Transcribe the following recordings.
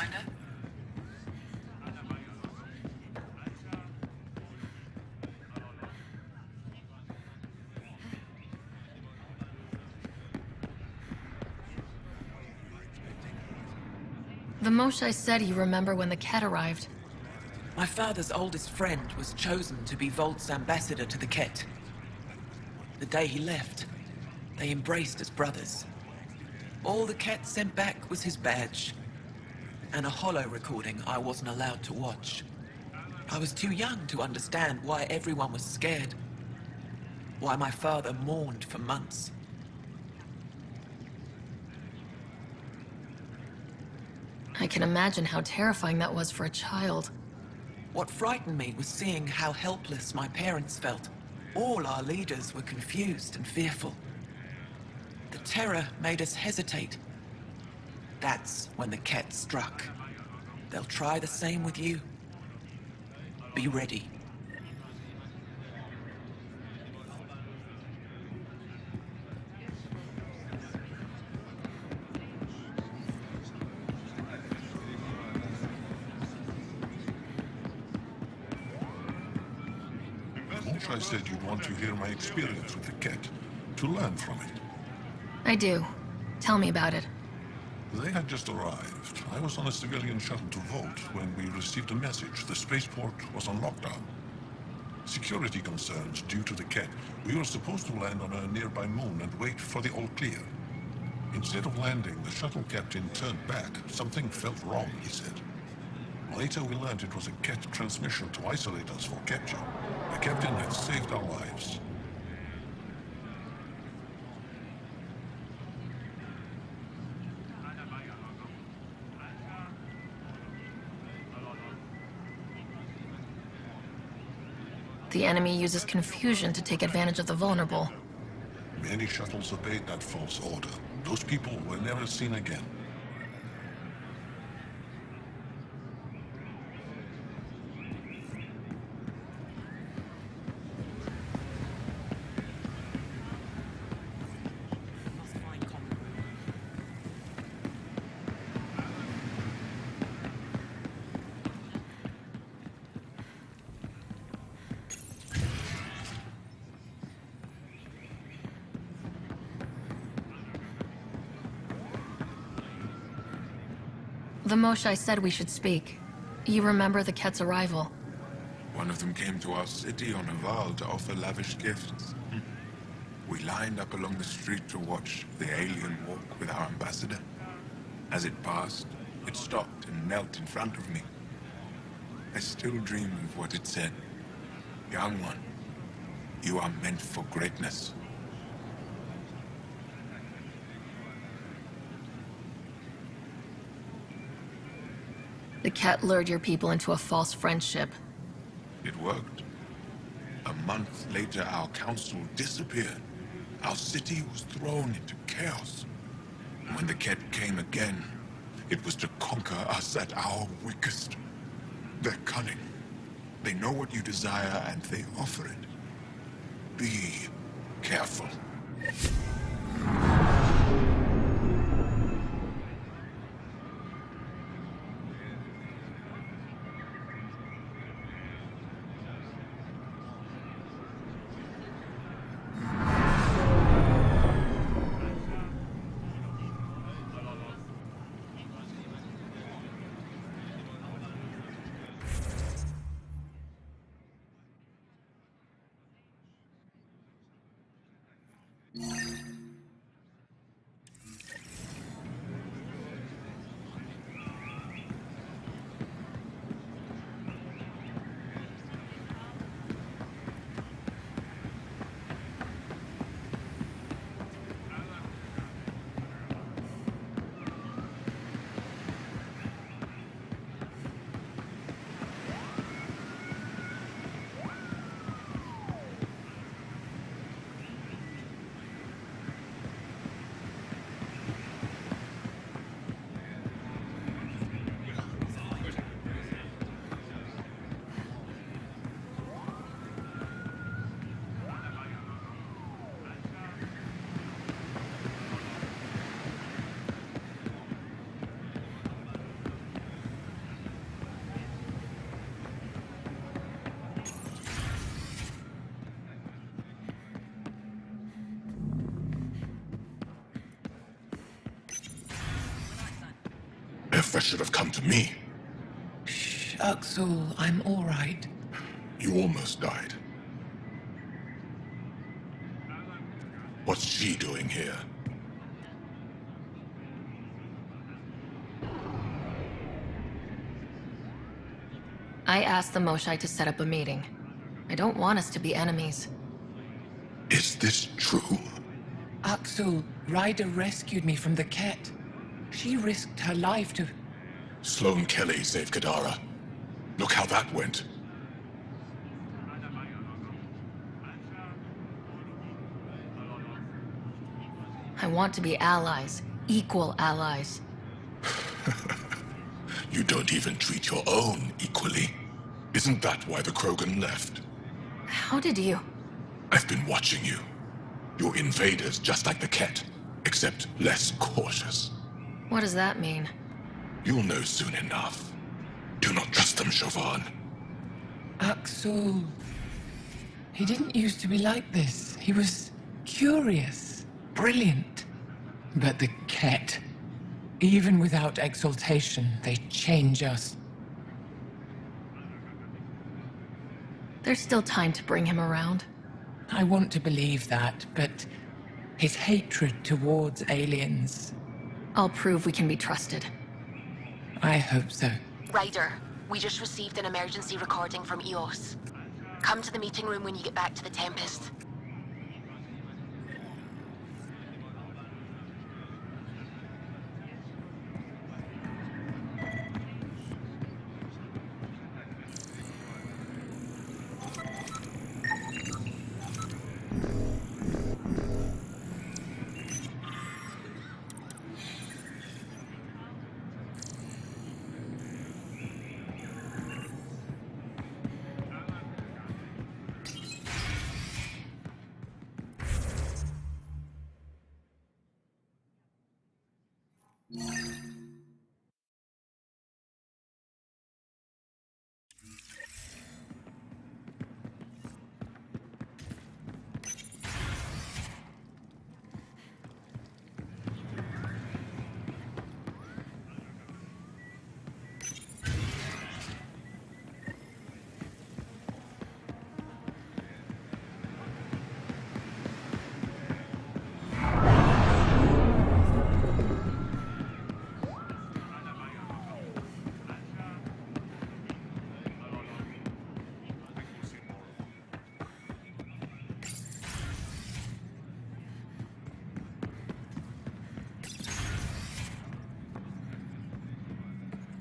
Pathfinder? The Moshae said you remember when the Ket arrived. My father's oldest friend was chosen to be Volt's ambassador to the Ket. The day he left, they embraced as brothers. All the Ket sent back was his badge, and a holo recording I wasn't allowed to watch. I was too young to understand why everyone was scared, why my father mourned for months. I can imagine how terrifying that was for a child. What frightened me was seeing how helpless my parents felt. All our leaders were confused and fearful. The terror made us hesitate. That's when the Ket struck. They'll try the same with you. Be ready. I said you'd want to hear my experience with the Ket, to learn from it. I do. Tell me about it. They had just arrived. I was on a civilian shuttle to Volt when we received a message. The spaceport was on lockdown. Security concerns due to the Ket. We were supposed to land on a nearby moon and wait for the all clear. Instead of landing, the shuttle captain turned back. Something felt wrong, he said. Later we learned it was a Ket transmission to isolate us for capture. The captain had saved our lives. The enemy uses confusion to take advantage of the vulnerable. Many shuttles obeyed that false order. Those people were never seen again. The Moshae said we should speak. You remember the Ket's arrival? One of them came to our city on a vow to offer lavish gifts. We lined up along the street to watch the alien walk with our ambassador. As it passed, it stopped and knelt in front of me. I still dream of what it said. Young one, you are meant for greatness. The Ket lured your people into a false friendship. It worked. A month later, our council disappeared. Our city was thrown into chaos. And when the Ket came again, it was to conquer us at our weakest. They're cunning. They know what you desire, and they offer it. Be careful. Airfresh should have come to me. Shh, Axel, I'm all right. You almost died. What's she doing here? I asked the Moshai to set up a meeting. I don't want us to be enemies. Is this true? Axel, Ryder rescued me from the Ket. She risked her life to... Sloane Kelly saved Kadara. Look how that went. I want to be allies. Equal allies. You don't even treat your own equally. Isn't that why the Krogan left? How did you... I've been watching you. You're invaders just like the Ket, except less cautious. What does that mean? You'll know soon enough. Do not trust them, Chauvin. Axel... He didn't used to be like this. He was curious, brilliant. But the Ket... Even without exaltation, they change us. There's still time to bring him around. I want to believe that, but his hatred towards aliens... I'll prove we can be trusted. I hope so. Ryder, we just received an emergency recording from EOS. Come to the meeting room when you get back to the Tempest.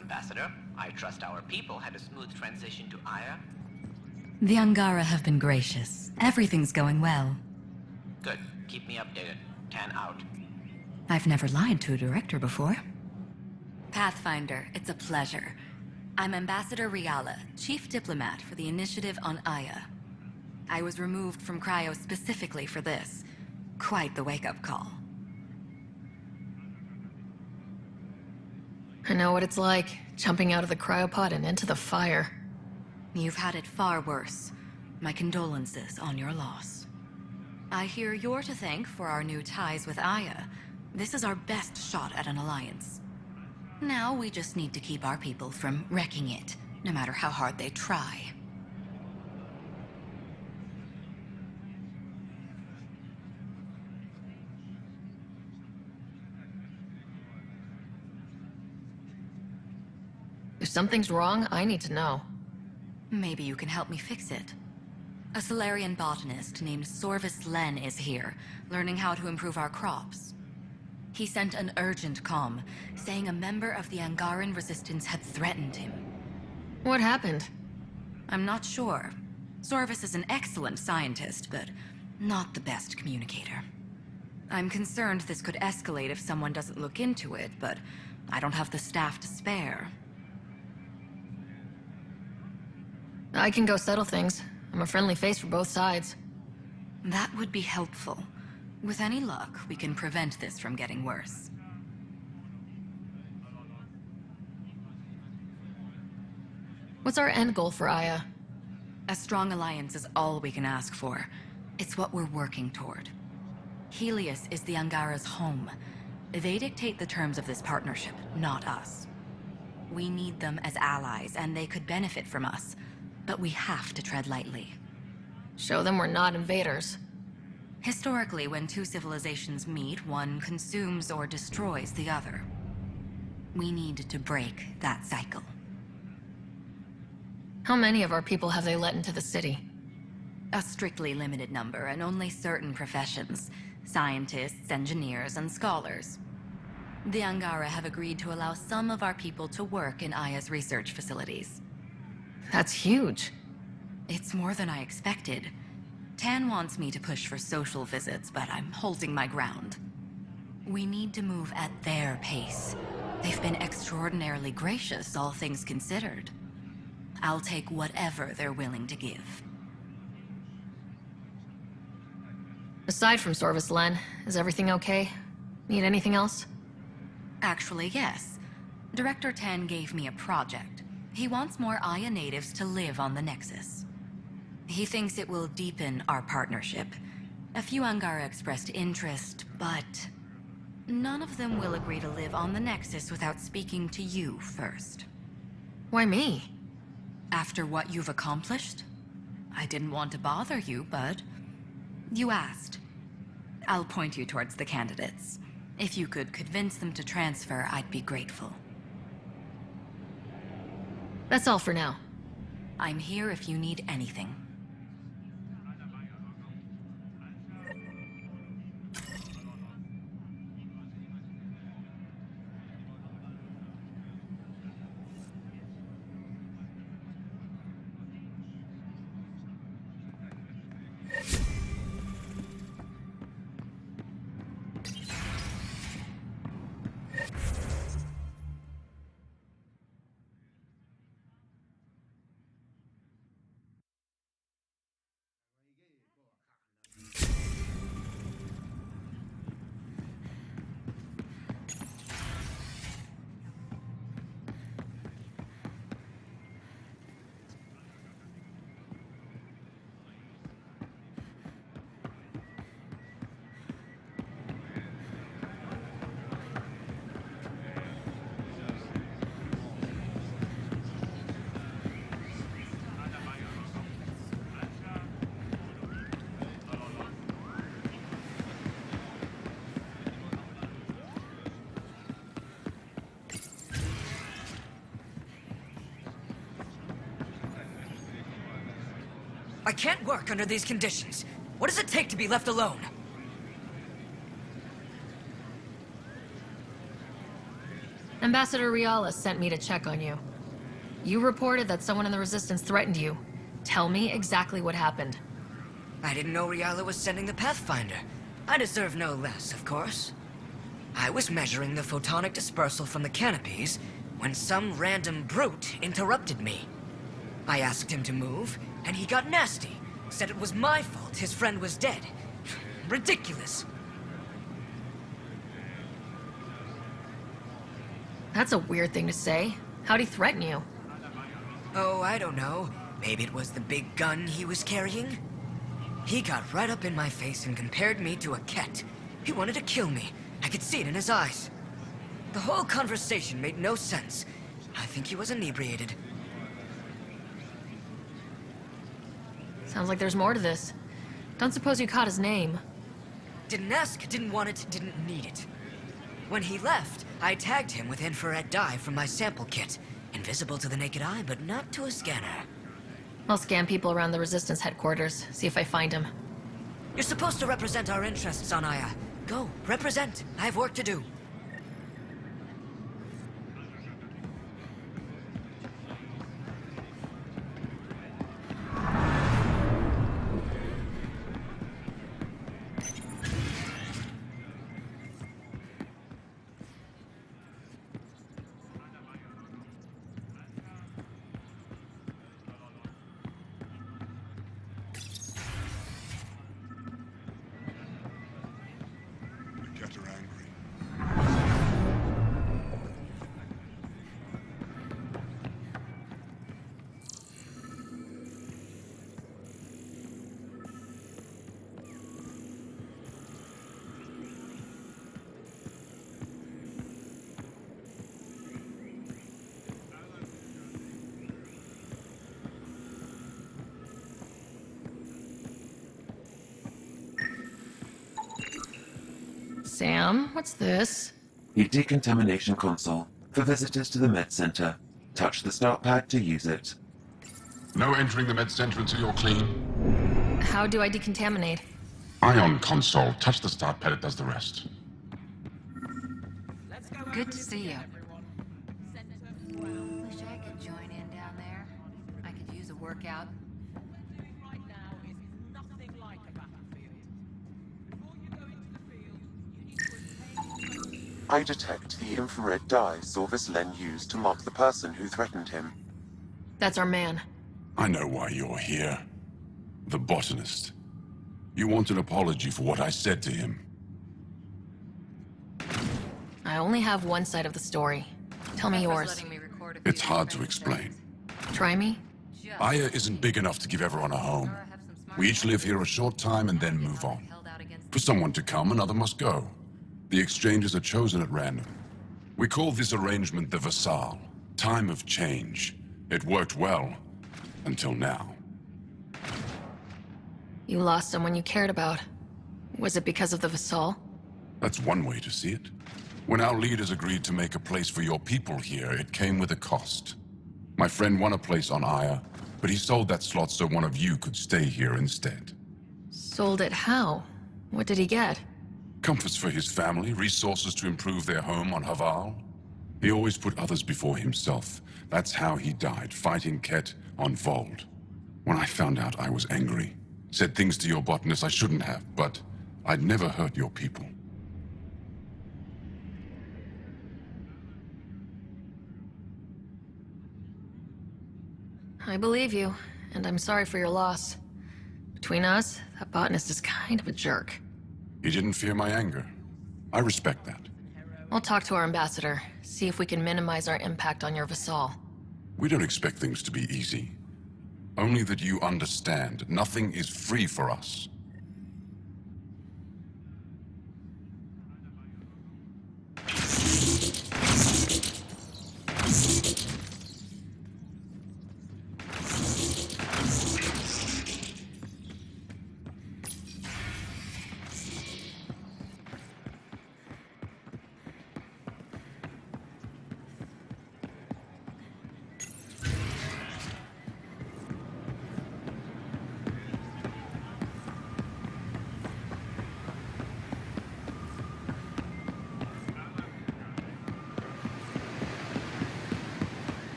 Ambassador, I trust our people had a smooth transition to Aya. The Angara have been gracious. Everything's going well. Good. Keep me updated. 10 out. I've never lied to a director before. Pathfinder, it's a pleasure. I'm Ambassador Riala, Chief Diplomat for the Initiative on Aya. I was removed from Cryo specifically for this. Quite the wake-up call. I know what it's like, jumping out of the cryopod and into the fire. You've had it far worse. My condolences on your loss. I hear you're to thank for our new ties with Aya. This is our best shot at an alliance. Now we just need to keep our people from wrecking it, no matter how hard they try. If something's wrong, I need to know. Maybe you can help me fix it. A Solarian botanist named Sorvis Len is here, learning how to improve our crops. He sent an urgent comm, saying a member of the Angaran resistance had threatened him. What happened? I'm not sure. Sorvis is an excellent scientist, but not the best communicator. I'm concerned this could escalate if someone doesn't look into it, but I don't have the staff to spare. I can go settle things. I'm a friendly face for both sides. That would be helpful. With any luck, we can prevent this from getting worse. What's our end goal for Aya? A strong alliance is all we can ask for. It's what we're working toward. Helios is the Angara's home. They dictate the terms of this partnership, not us. We need them as allies, and they could benefit from us. But we have to tread lightly. Show them we're not invaders. Historically, when two civilizations meet, one consumes or destroys the other. We need to break that cycle. How many of our people have they let into the city? A strictly limited number, and only certain professions. Scientists, engineers, and scholars. The Angara have agreed to allow some of our people to work in Aya's research facilities. That's huge. It's more than I expected. Tan wants me to push for social visits, but I'm holding my ground. We need to move at their pace. They've been extraordinarily gracious, all things considered. I'll take whatever they're willing to give. Aside from Sorvis Len, is everything okay? Need anything else? Actually, yes. Director Tan gave me a project. He wants more Aya natives to live on the Nexus. He thinks it will deepen our partnership. A few Angara expressed interest, but none of them will agree to live on the Nexus without speaking to you first. Why me? After what you've accomplished? I didn't want to bother you, but you asked. I'll point you towards the candidates. If you could convince them to transfer, I'd be grateful. That's all for now. I'm here if you need anything. I can't work under these conditions. What does it take to be left alone? Ambassador Riala sent me to check on you. You reported that someone in the Resistance threatened you. Tell me exactly what happened. I didn't know Riala was sending the Pathfinder. I deserve no less, of course. I was measuring the photonic dispersal from the canopies when some random brute interrupted me. I asked him to move, and he got nasty. Said it was my fault his friend was dead. Ridiculous. That's a weird thing to say. How'd he threaten you? Oh, I don't know. Maybe it was the big gun he was carrying? He got right up in my face and compared me to a cat. He wanted to kill me. I could see it in his eyes. The whole conversation made no sense. I think he was inebriated. Sounds like there's more to this. Don't suppose you caught his name. Didn't ask, didn't want it, didn't need it. When he left, I tagged him with infrared dye from my sample kit. Invisible to the naked eye, but not to a scanner. I'll scan people around the Resistance headquarters, see if I find him. You're supposed to represent our interests on Aya. Go, represent. I have work to do. Get her angry. Sam, what's this? The decontamination console for visitors to the med center. Touch the start pad to use it. No entering the med center until you're clean. How do I decontaminate? Ion console. Touch the start pad, it does the rest. Good to see you. Wish I could join in down there. I could use a workout. I detect the infrared dye Sorvis Len used to mark the person who threatened him. That's our man. I know why you're here. The botanist. You want an apology for what I said to him. I only have one side of the story. Tell me yours. It's hard to explain. Try me? Aya isn't big enough to give everyone a home. We each live here a short time and then move on. For someone to come, another must go. The exchanges are chosen at random. We call this arrangement the Vassal. Time of change. It worked well. Until now. You lost someone you cared about. Was it because of the Vassal? That's one way to see it. When our leaders agreed to make a place for your people here, it came with a cost. My friend won a place on Aya, but he sold that slot so one of you could stay here instead. Sold it how? What did he get? Comforts for his family, resources to improve their home on Haval. He always put others before himself. That's how he died, fighting Ket on Vold. When I found out, I was angry. Said things to your botanist I shouldn't have, but I'd never hurt your people. I believe you, and I'm sorry for your loss. Between us, that botanist is kind of a jerk. He didn't fear my anger. I respect that. I'll talk to our ambassador, see if we can minimize our impact on your Vassal. We don't expect things to be easy. Only that you understand, nothing is free for us.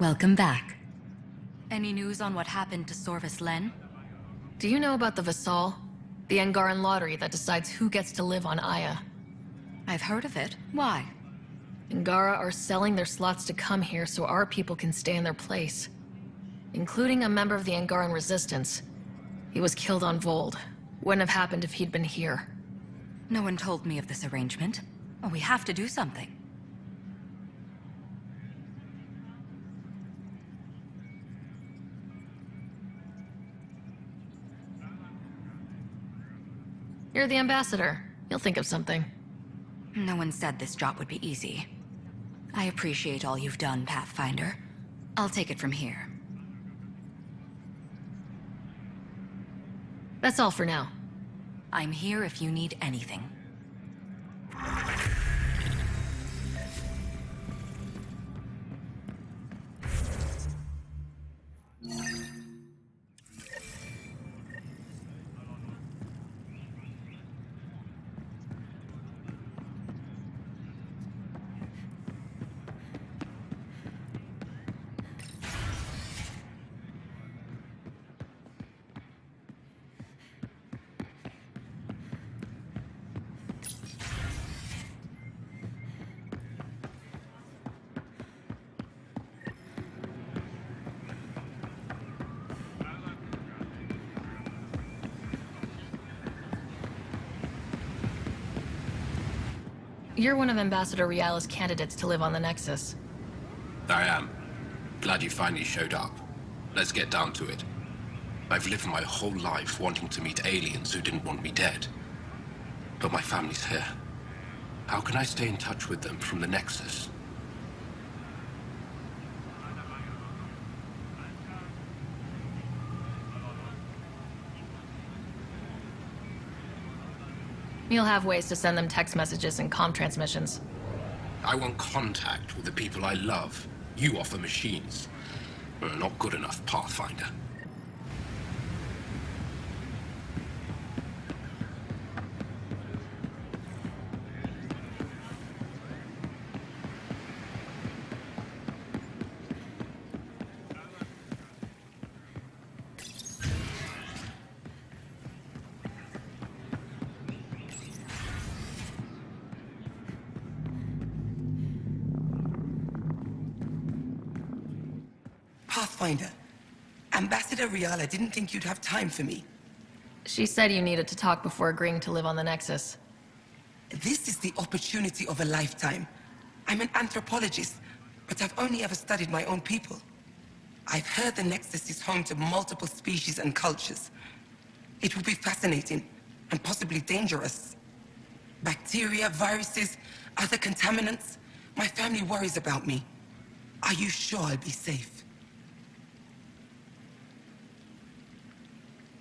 Welcome back. Any news on what happened to Sorvis Len? Do you know about the Vassal? The Angaran lottery that decides who gets to live on Aya. I've heard of it. Why? Angara are selling their slots to come here so our people can stay in their place. Including a member of the Angaran resistance. He was killed on Vold. Wouldn't have happened if he'd been here. No one told me of this arrangement. Oh, we have to do something. You're the ambassador. You'll think of something. No one said this job would be easy. I appreciate all you've done, Pathfinder. I'll take it from here. That's all for now. I'm here if you need anything. You're one of Ambassador Riala's candidates to live on the Nexus. I am. Glad you finally showed up. Let's get down to it. I've lived my whole life wanting to meet aliens who didn't want me dead. But my family's here. How can I stay in touch with them from the Nexus? You'll have ways to send them text messages and comm transmissions. I want contact with the people I love. You offer machines. Not good enough, Pathfinder. Pathfinder, Ambassador Riala didn't think you'd have time for me. She said you needed to talk before agreeing to live on the Nexus. This is the opportunity of a lifetime. I'm an anthropologist, but I've only ever studied my own people. I've heard the Nexus is home to multiple species and cultures. It will be fascinating and possibly dangerous. Bacteria, viruses, other contaminants. My family worries about me. Are you sure I'll be safe?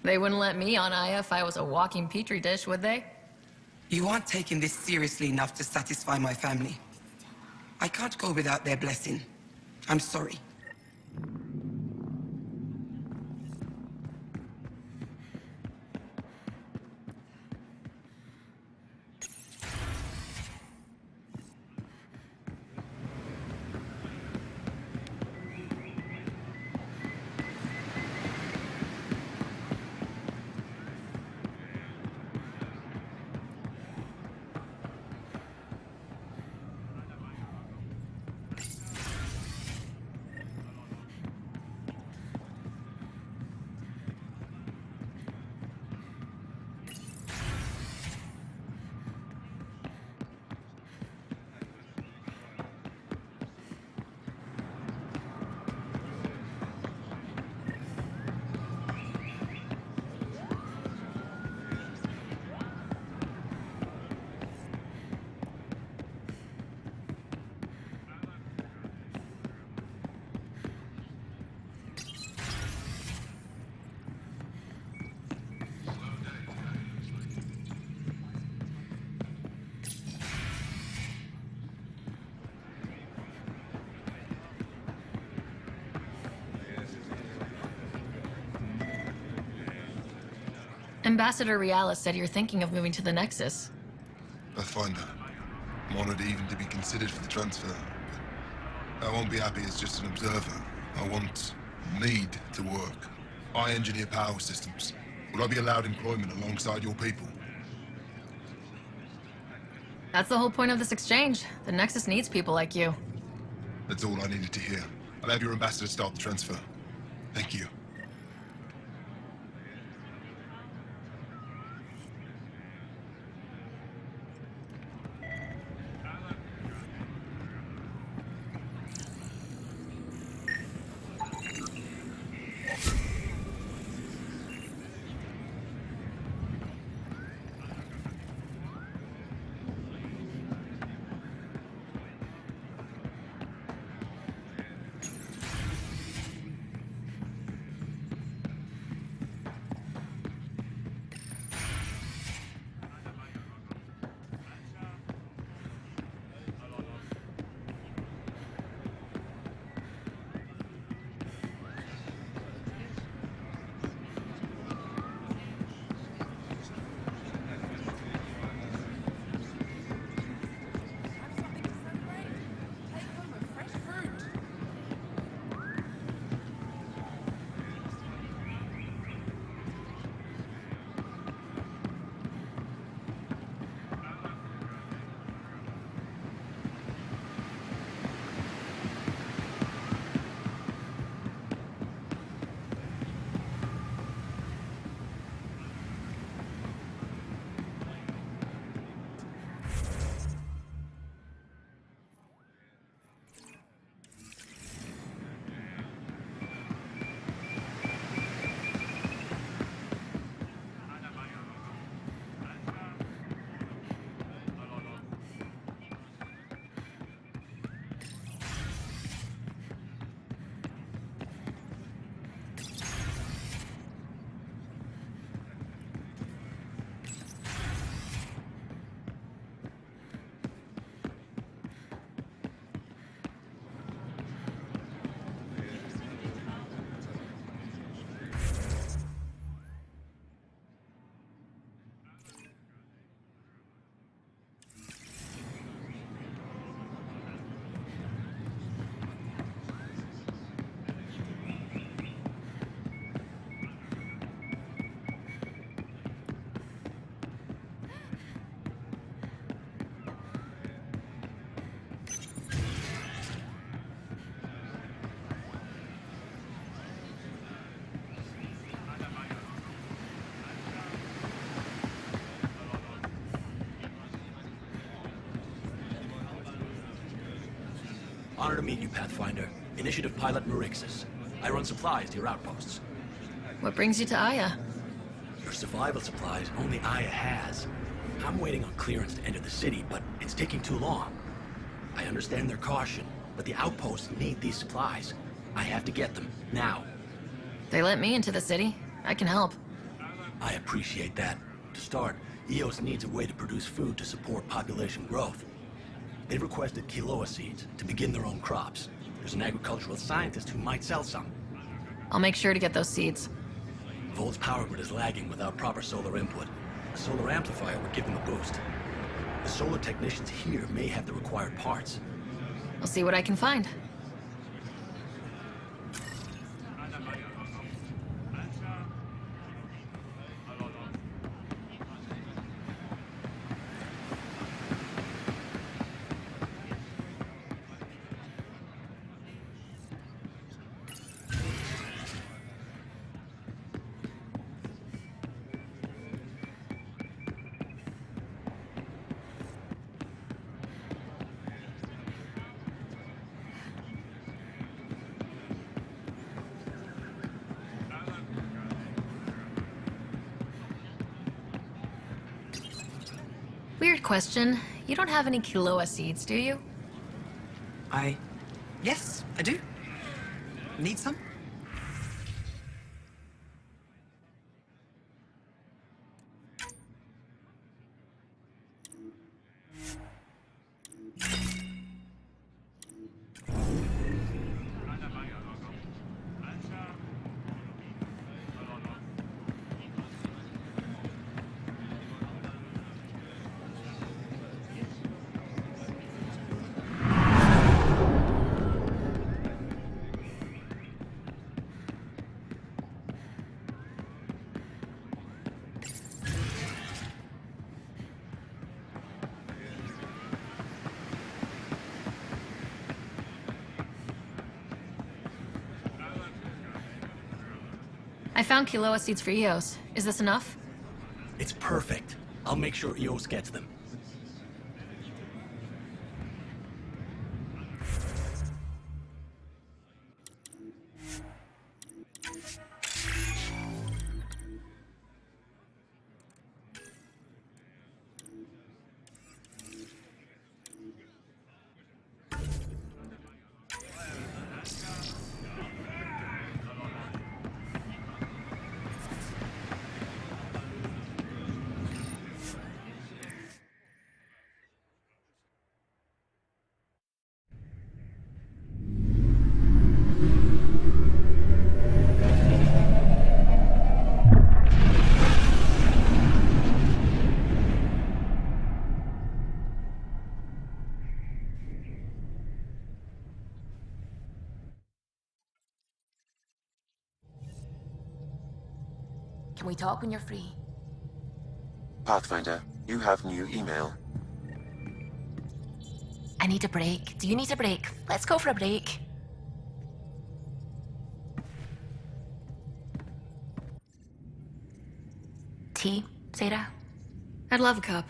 They wouldn't let me on Aya if I was a walking petri dish, would they? You aren't taking this seriously enough to satisfy my family. I can't go without their blessing. I'm sorry. Ambassador Riala said you're thinking of moving to the Nexus. Pathfinder. I'm honored even to be considered for the transfer. But I won't be happy as just an observer. I need to work. I engineer power systems. Will I be allowed employment alongside your people? That's the whole point of this exchange. The Nexus needs people like you. That's all I needed to hear. I'll have your ambassador start the transfer. Thank you. Honored to meet you, Pathfinder. Initiative Pilot Marixus. I run supplies to your outposts. What brings you to Aya? Your survival supplies only Aya has. I'm waiting on clearance to enter the city, but it's taking too long. I understand their caution, but the outposts need these supplies. I have to get them, now. They let me into the city. I can help. I appreciate that. To start, EOS needs a way to produce food to support population growth. They've requested quinoa seeds to begin their own crops. There's an agricultural scientist who might sell some. I'll make sure to get those seeds. Volt's power grid is lagging without proper solar input. A solar amplifier would give them a boost. The solar technicians here may have the required parts. I'll see what I can find. Weird question. You don't have any quinoa seeds, do you? Yes, I do. Need some? I found quinoa seeds for EOS. Is this enough? It's perfect. I'll make sure EOS gets them. Can we talk when you're free? Pathfinder, you have new email. I need a break. Do you need a break? Let's go for a break. Tea, Sarah? I'd love a cup.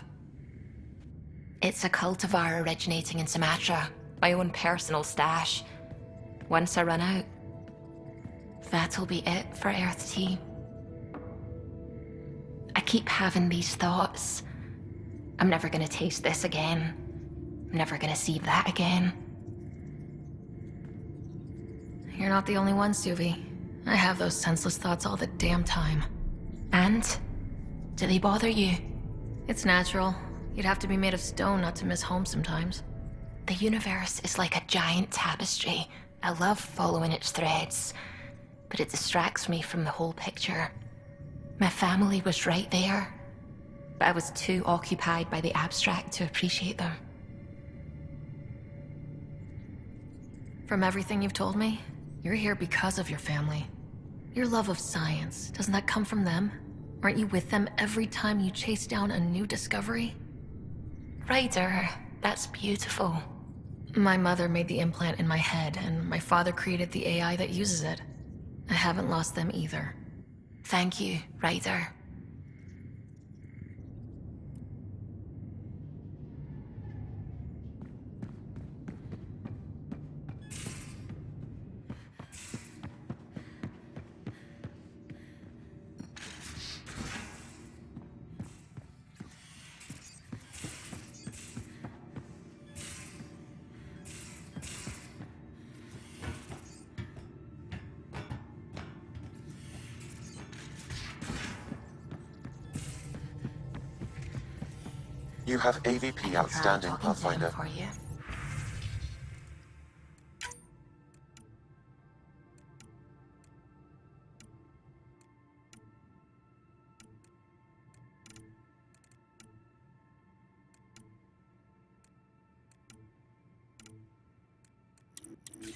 It's a cultivar originating in Sumatra. My own personal stash. Once I run out, that'll be it for Earth Tea. I keep having these thoughts. I'm never gonna taste this again. I'm never gonna see that again. You're not the only one, Suvi. I have those senseless thoughts all the damn time. And? Do they bother you? It's natural. You'd have to be made of stone not to miss home sometimes. The universe is like a giant tapestry. I love following its threads, but it distracts me from the whole picture. My family was right there, but I was too occupied by the abstract to appreciate them. From everything you've told me, you're here because of your family. Your love of science, doesn't that come from them? Aren't you with them every time you chase down a new discovery? Ryder, that's beautiful. My mother made the implant in my head, and my father created the AI that uses it. I haven't lost them either. Thank you, Ryder. You have AVP outstanding, Pathfinder. For you.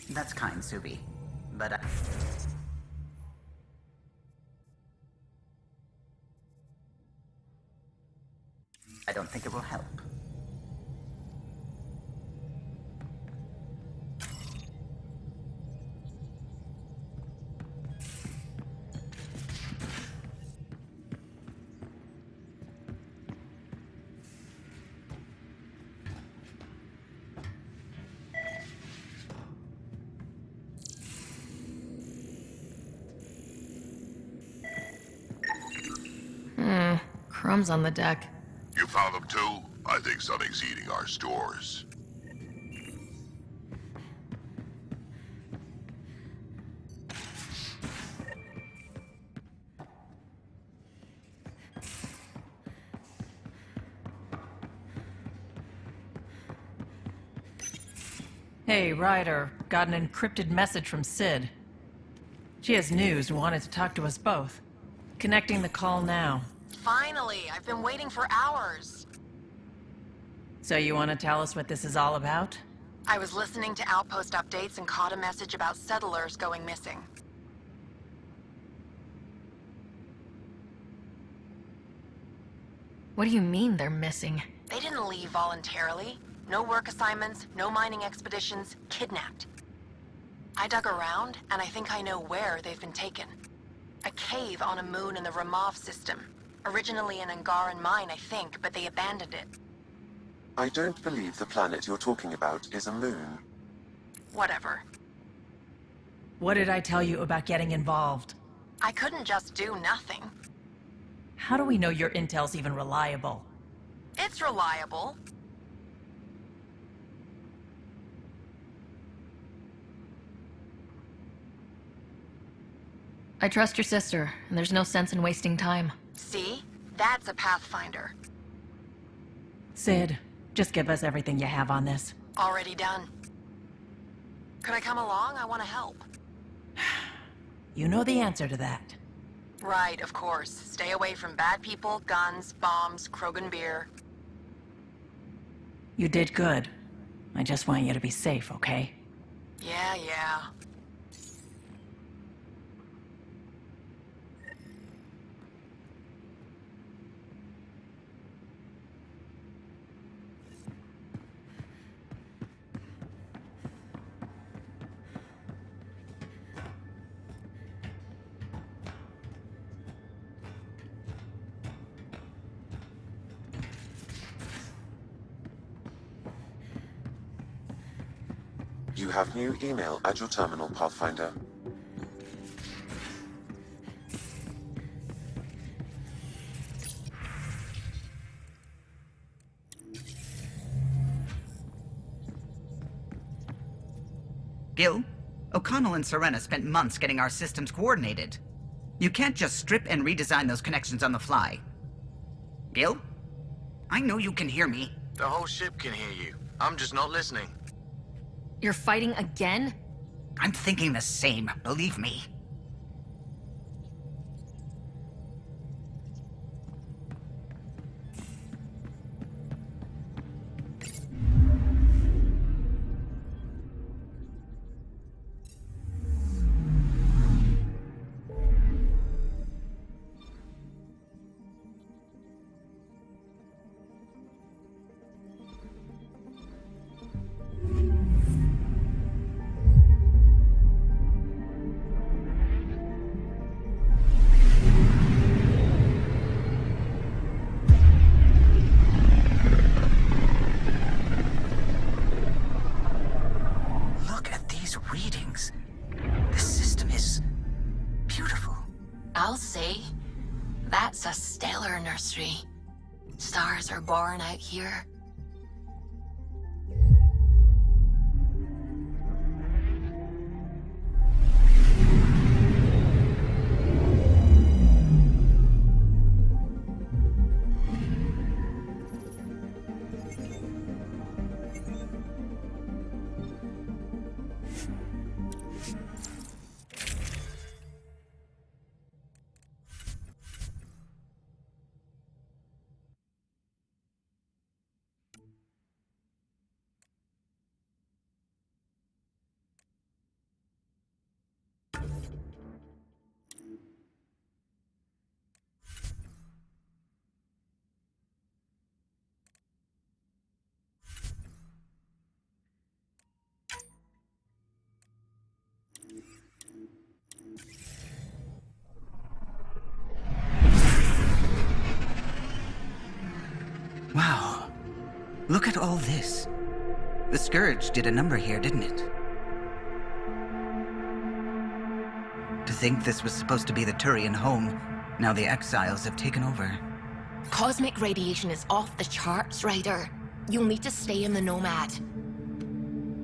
That's kind, Subi. But I don't think it will help. Crumbs on the deck. You found them too? I think something's eating our stores. Hey, Ryder. Got an encrypted message from Sid. She has news and wanted to talk to us both. Connecting the call now. Finally! I've been waiting for hours. So you want to tell us what this is all about? I was listening to Outpost updates and caught a message about settlers going missing. What do you mean they're missing? They didn't leave voluntarily. No work assignments, no mining expeditions, kidnapped. I dug around, and I think I know where they've been taken. A cave on a moon in the Ramov system. Originally an Angaran mine, I think, but they abandoned it. I don't believe the planet you're talking about is a moon. Whatever. What did I tell you about getting involved? I couldn't just do nothing. How do we know your intel's even reliable? It's reliable. I trust your sister, and there's no sense in wasting time. See? That's a Pathfinder. Sid, just give us everything you have on this. Already done. Could I come along? I want to help. You know the answer to that. Right, of course. Stay away from bad people, guns, bombs, Krogan beer. You did good. I just want you to be safe, okay? Yeah. You have new email at your terminal, Pathfinder. Gil, O'Connell and Serena spent months getting our systems coordinated. You can't just strip and redesign those connections on the fly. Gil? I know you can hear me. The whole ship can hear you. I'm just not listening. You're fighting again? I'm thinking the same, believe me. I'll say, that's a stellar nursery. Stars are born out here. Look at all this. The Scourge did a number here, didn't it? To think this was supposed to be the Turian home, now the Exiles have taken over. Cosmic radiation is off the charts, Ryder. You'll need to stay in the Nomad.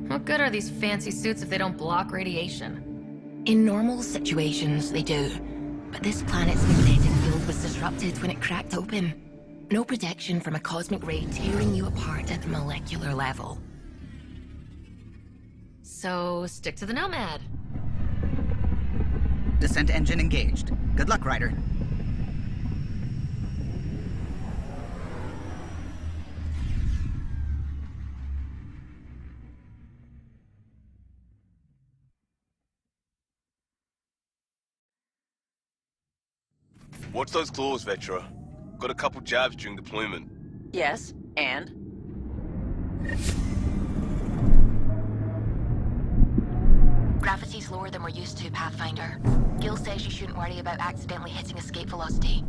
What good are these fancy suits if they don't block radiation? In normal situations, they do. But this planet's magnetic field was disrupted when it cracked open. No protection from a cosmic ray tearing you apart at the molecular level. So, stick to the Nomad. Descent engine engaged. Good luck, Ryder. Watch those claws, Vetra. Got a couple jabs during deployment. Yes, and? Gravity's lower than we're used to, Pathfinder. Gil says you shouldn't worry about accidentally hitting escape velocity.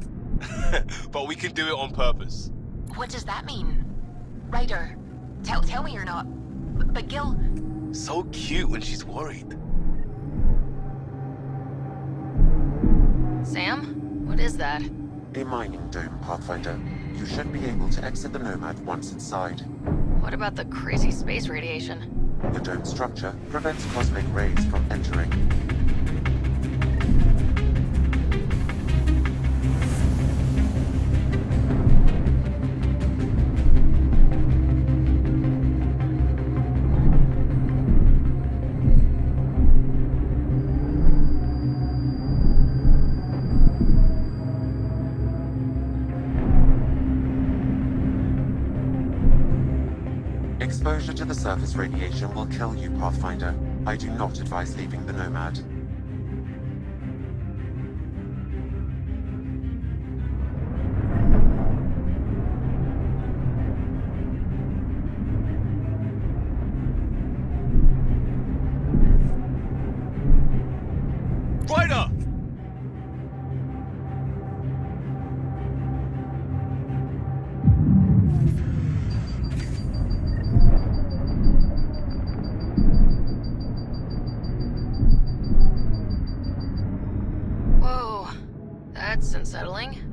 But we can do it on purpose. What does that mean? Ryder, tell me you're not. But Gil... So cute when she's worried. Sam? What is that? A mining dome, Pathfinder. You should be able to exit the Nomad once inside. What about the crazy space radiation? The dome structure prevents cosmic rays from entering. Exposure to the surface radiation will kill you, Pathfinder. I do not advise leaving the Nomad. Ryder! Whoa, that's unsettling.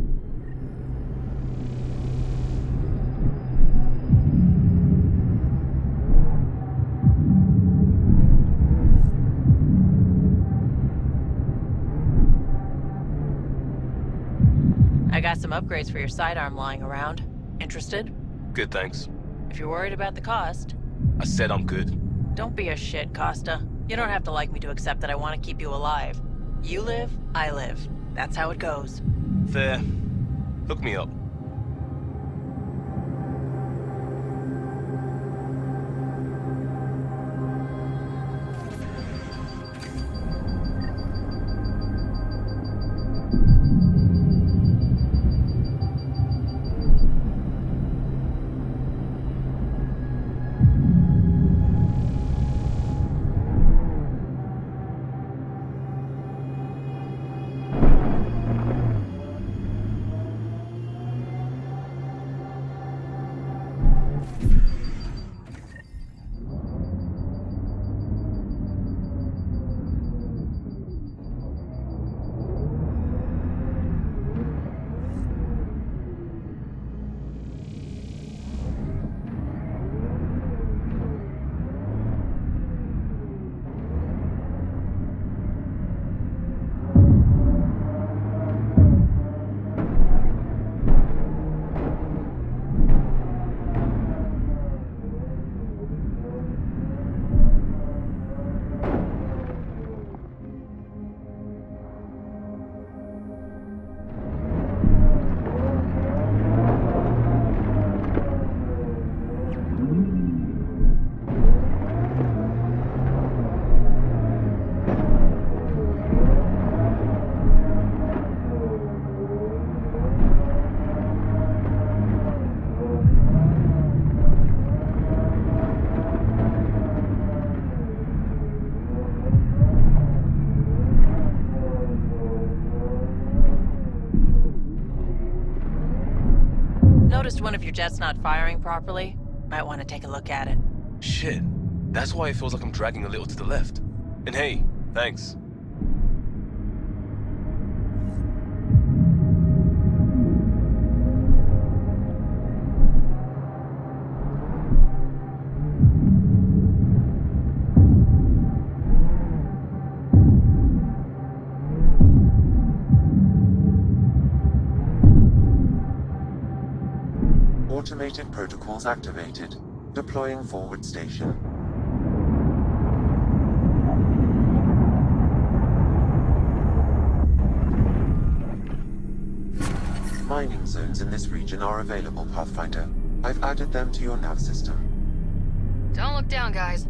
I got some upgrades for your sidearm lying around. Interested? Good, thanks. If you're worried about the cost... I said I'm good. Don't be a shit, Costa. You don't have to like me to accept that I want to keep you alive. You live, I live. That's how it goes. Fair. Hook me up. Noticed one of your jets not firing properly? Might want to take a look at it. Shit. That's why it feels like I'm dragging a little to the left. And hey, thanks. Automated protocols activated. Deploying forward station. Mining zones in this region are available, Pathfinder. I've added them to your nav system. Don't look down, guys.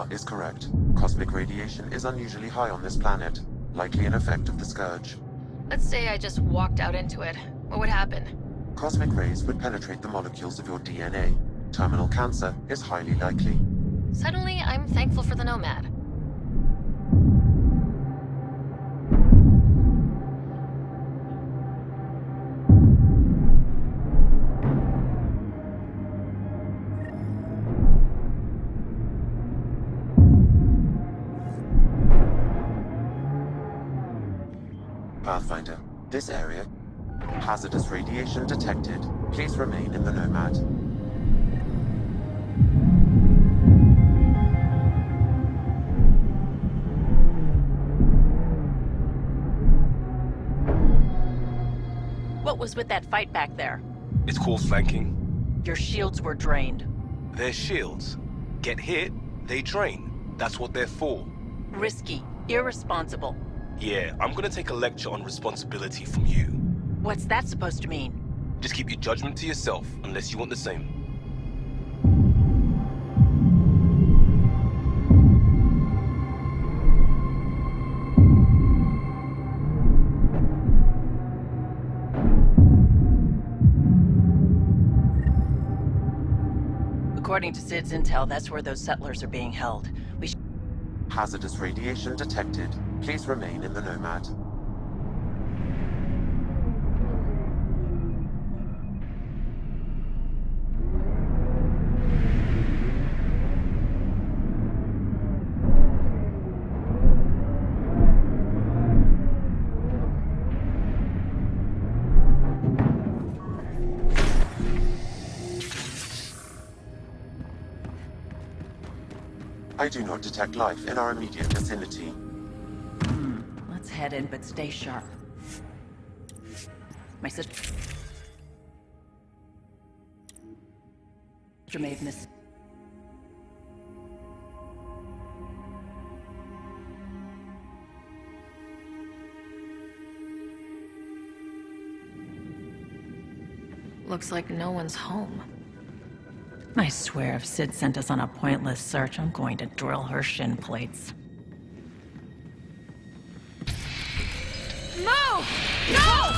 Is correct. Cosmic radiation is unusually high on this planet, likely an effect of the Scourge. Let's say I just walked out into it. What would happen? Cosmic rays would penetrate the molecules of your DNA. Terminal cancer is highly likely. Suddenly, I'm thankful for the Nomad. Pathfinder, this area. Hazardous radiation detected. Please remain in the Nomad. What was with that fight back there? It's called flanking. Your shields were drained. They're shields. Get hit, they drain. That's what they're for. Risky. Irresponsible. Yeah, I'm gonna take a lecture on responsibility from you. What's that supposed to mean? Just keep your judgment to yourself, unless you want the same. According to Sid's intel, that's where those settlers are being held. Hazardous radiation detected. Please remain in the Nomad. I do not detect life in our immediate vicinity. Let's head in, but stay sharp. My sister made this. Looks like no one's home. I swear if Sid sent us on a pointless search, I'm going to drill her shin plates. Move! No!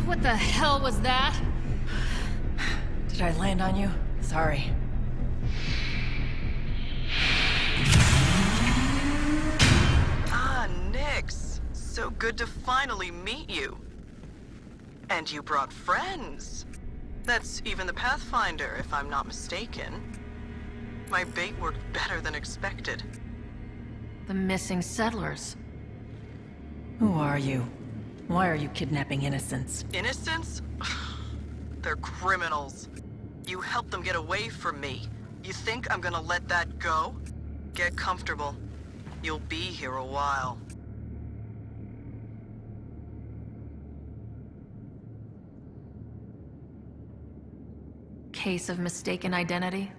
What the hell was that? Did I land on you? Sorry. So good to finally meet you. And you brought friends. That's even the Pathfinder, if I'm not mistaken. My bait worked better than expected. The missing settlers. Who are you? Why are you kidnapping innocents? Innocents? They're criminals. You helped them get away from me. You think I'm gonna let that go? Get comfortable. You'll be here a while. Case of mistaken identity?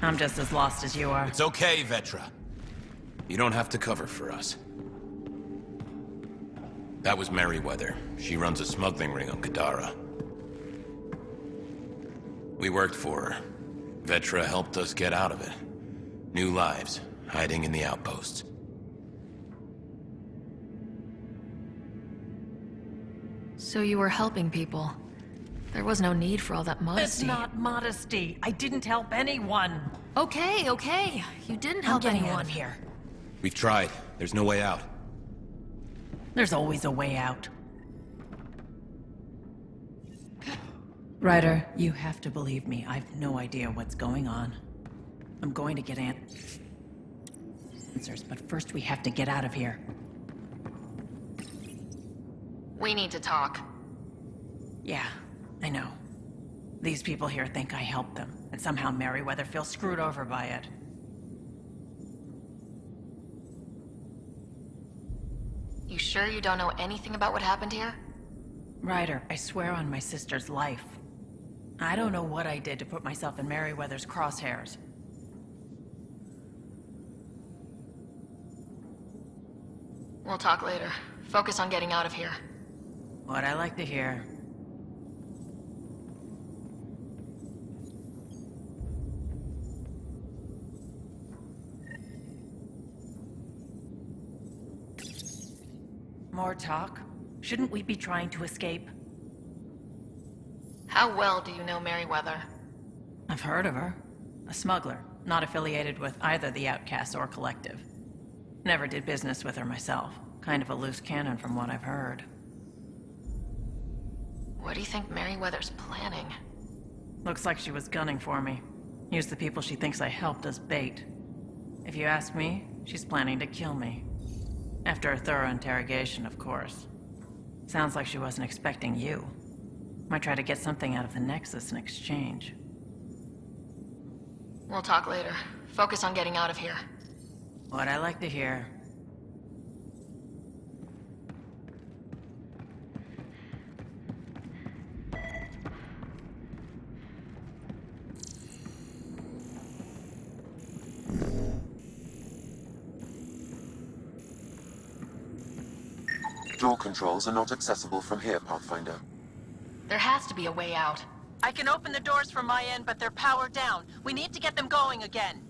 I'm just as lost as you are. It's okay, Vetra. You don't have to cover for us. That was Merryweather. She runs a smuggling ring on Kadara. We worked for her. Vetra helped us get out of it. New lives, hiding in the outposts. So you were helping people. There was no need for all that modesty. It's not modesty. I didn't help anyone. Okay, okay. You didn't help I'm getting anyone. out of here. We've tried. There's no way out. There's always a way out. Ryder, you have to believe me. I've no idea what's going on. I'm going to get answers, but first we have to get out of here. We need to talk. Yeah, I know. These people here think I helped them, and somehow Merryweather feels screwed over by it. You sure you don't know anything about what happened here? Ryder, I swear on my sister's life. I don't know what I did to put myself in Merryweather's crosshairs. We'll talk later. Focus on getting out of here. What I like to hear. More talk? Shouldn't we be trying to escape? How well do you know Merryweather? I've heard of her. A smuggler, not affiliated with either the Outcasts or Collective. Never did business with her myself. Kind of a loose cannon from what I've heard. What do you think Merryweather's planning? Looks like she was gunning for me. Used the people she thinks I helped as bait. If you ask me, she's planning to kill me. After a thorough interrogation, of course. Sounds like she wasn't expecting you. Might try to get something out of the Nexus in exchange. We'll talk later. Focus on getting out of here. What I like to hear. Door controls are not accessible from here, Pathfinder. There has to be a way out. I can open the doors from my end, but they're powered down. We need to get them going again.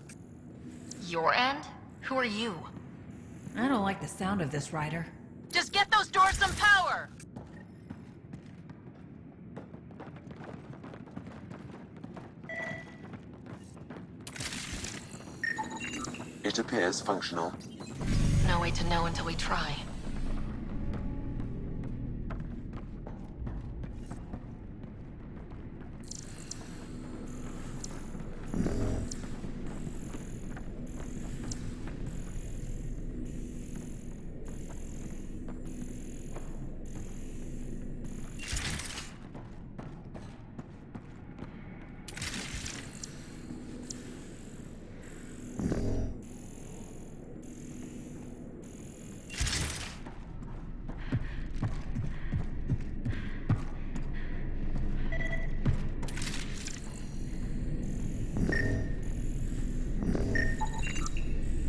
Your end? Who are you? I don't like the sound of this, Ryder. Just get those doors some power! It appears functional. No way to know until we try.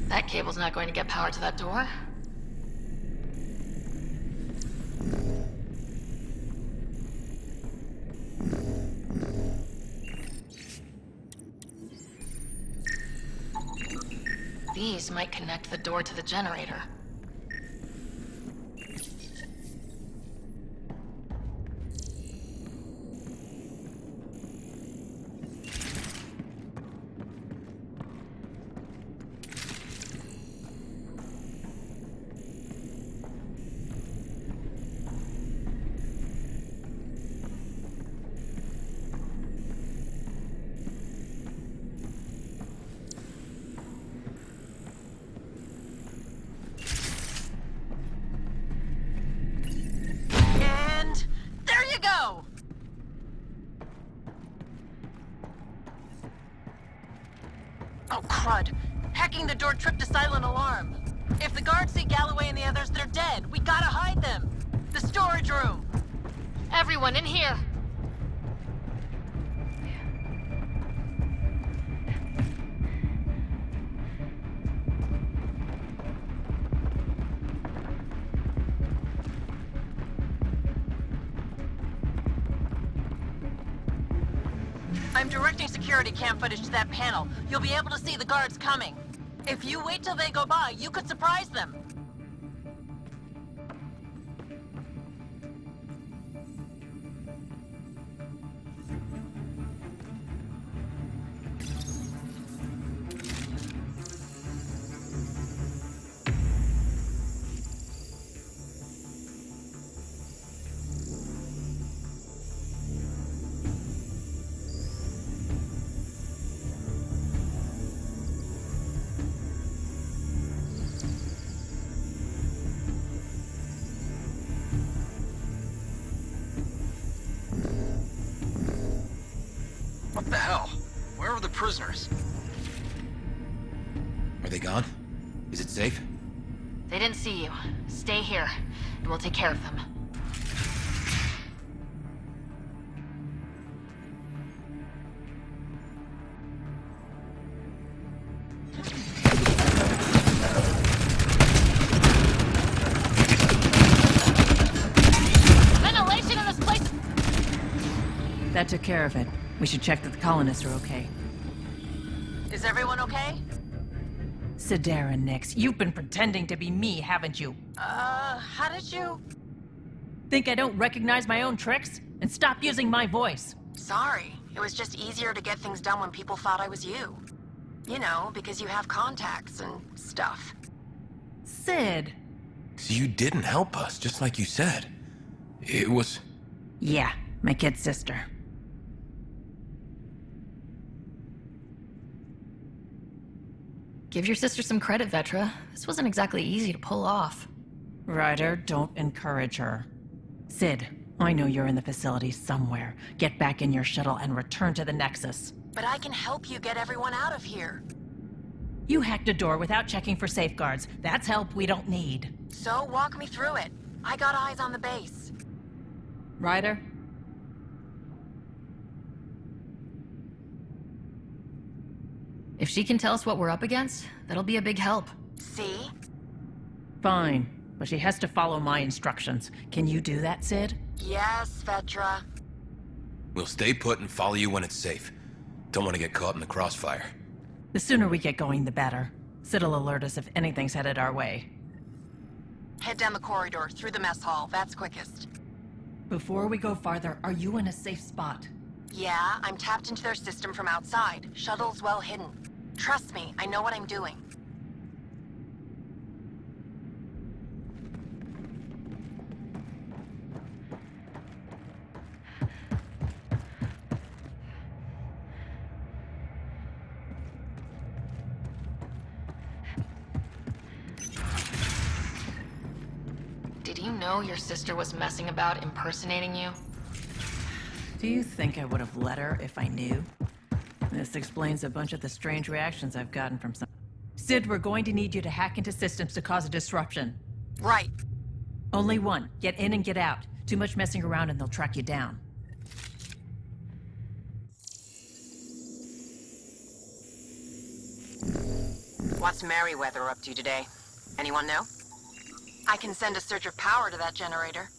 That cable's not going to get power to that door. These might connect the door to the generator. And there you go! Oh, crud. Hacking the door tripped a silent alarm. If the guards see Galloway and the others, they're dead. We gotta hide them. The storage room. Everyone in here! I'm directing security cam footage to that panel. You'll be able to see the guards coming. If you wait till they go by, you could surprise them. What the hell? Where are the prisoners? Are they gone? Is it safe? They didn't see you. Stay here, and we'll take care of them. Ventilation in this place! That took care of it. We should check that the colonists are okay. Is everyone okay? Sidera Nix, you've been pretending to be me, haven't you? How did you... Think I don't recognize my own tricks? And stop using my voice. Sorry. It was just easier to get things done when people thought I was you. You know, because you have contacts and stuff. Sid. So you didn't help us, just like you said. It was... Yeah, my kid's sister. Give your sister some credit, Vetra. This wasn't exactly easy to pull off. Ryder, don't encourage her. Sid, I know you're in the facility somewhere. Get back in your shuttle and return to the Nexus. But I can help you get everyone out of here. You hacked a door without checking for safeguards. That's help we don't need. So walk me through it. I got eyes on the base. Ryder? If she can tell us what we're up against, that'll be a big help. See? Fine, but she has to follow my instructions. Can you do that, Sid? Yes, Vetra. We'll stay put and follow you when it's safe. Don't want to get caught in the crossfire. The sooner we get going, the better. Sid'll alert us if anything's headed our way. Head down the corridor, through the mess hall. That's quickest. Before we go farther, are you in a safe spot? Yeah, I'm tapped into their system from outside. Shuttle's well hidden. Trust me, I know what I'm doing. Did you know your sister was messing about impersonating you? Do you think I would have let her if I knew? This explains a bunch of the strange reactions I've gotten from some... Sid, we're going to need you to hack into systems to cause a disruption. Right. Only one. Get in and get out. Too much messing around and they'll track you down. What's Merryweather up to today? Anyone know? I can send a surge of power to that generator.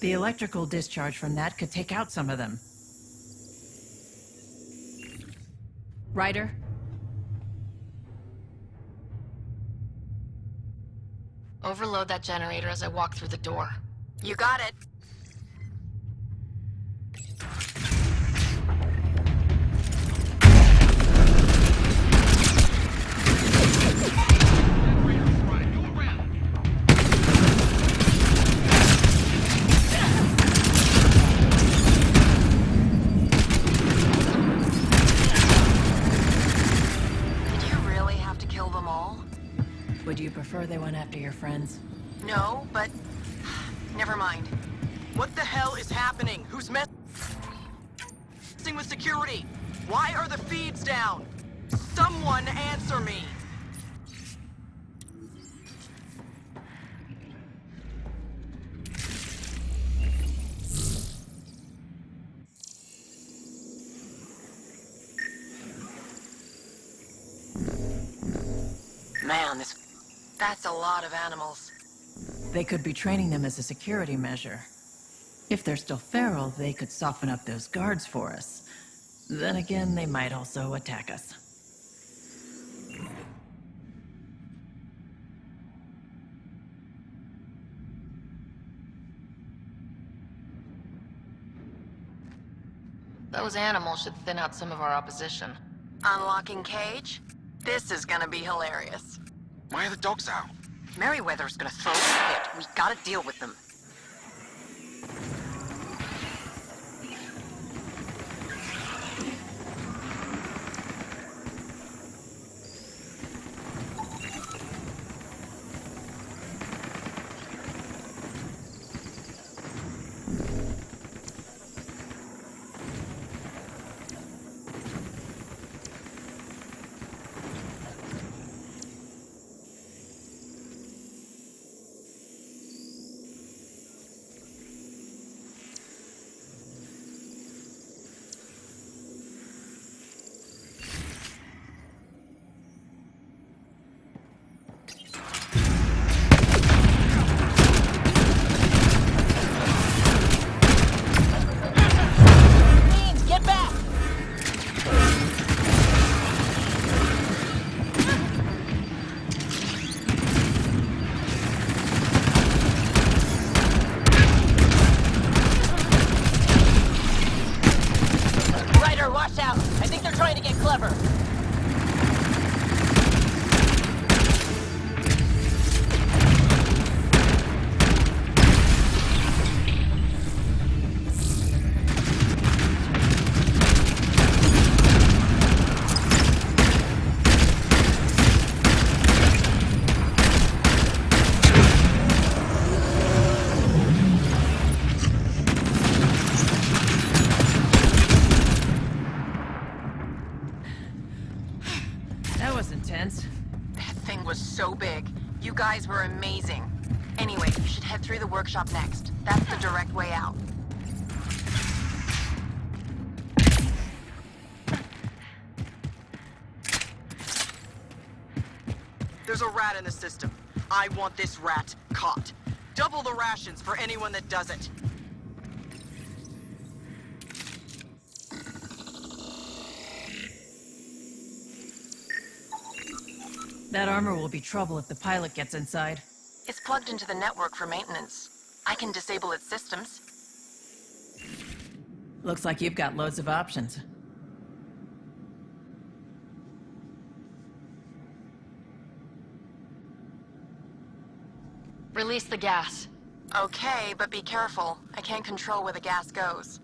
The electrical discharge from that could take out some of them. Ryder? Overload that generator as I walk through the door. You got it. Would you prefer they went after your friends? No, but... never mind. What the hell is happening? Who's messing with security? Why are the feeds down? Someone answer me! Man, that's a lot of animals. They could be training them as a security measure. If they're still feral, they could soften up those guards for us. Then again, they might also attack us. Those animals should thin out some of our opposition. Unlocking cage? This is gonna be hilarious. Why are the dogs out? Merryweather's gonna throw a fit. We gotta deal with them. So big. You guys were amazing. Anyway, you should head through the workshop next. That's the direct way out. There's a rat in the system. I want this rat caught. Double the rations for anyone that does it. That armor will be trouble if the pilot gets inside. It's plugged into the network for maintenance. I can disable its systems. Looks like you've got loads of options. Release the gas. Okay, but be careful. I can't control where the gas goes.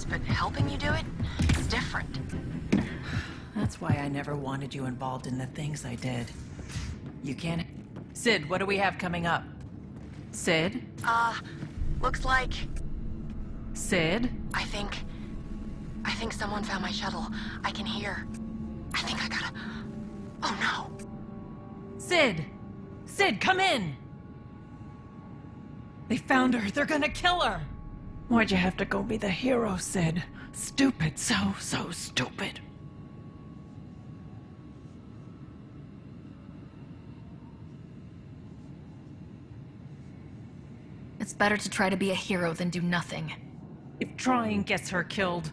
But helping you do it is different. That's why I never wanted you involved in the things I did. You can't... Sid, what do we have coming up? Sid? Looks like... Sid? I think someone found my shuttle. I can hear. I think I gotta... Oh no! Sid! Sid, come in! They found her. They're gonna kill her! Why'd you have to go be the hero, Sid? Stupid. So stupid. It's better to try to be a hero than do nothing. If trying gets her killed,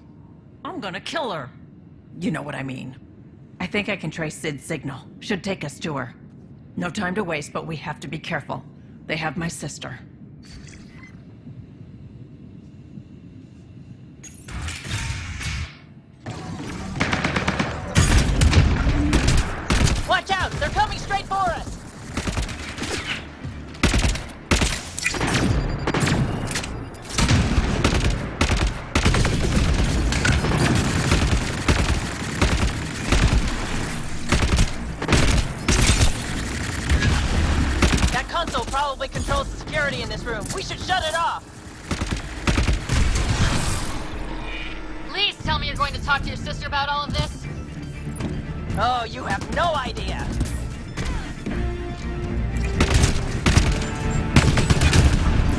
I'm gonna kill her. You know what I mean. I think I can trace Sid's signal. Should take us to her. No time to waste, but we have to be careful. They have my sister. Watch out! They're coming straight for us! levels of security in this room. We should shut it off. Please tell me you're going to talk to your sister about all of this. Oh, you have no idea.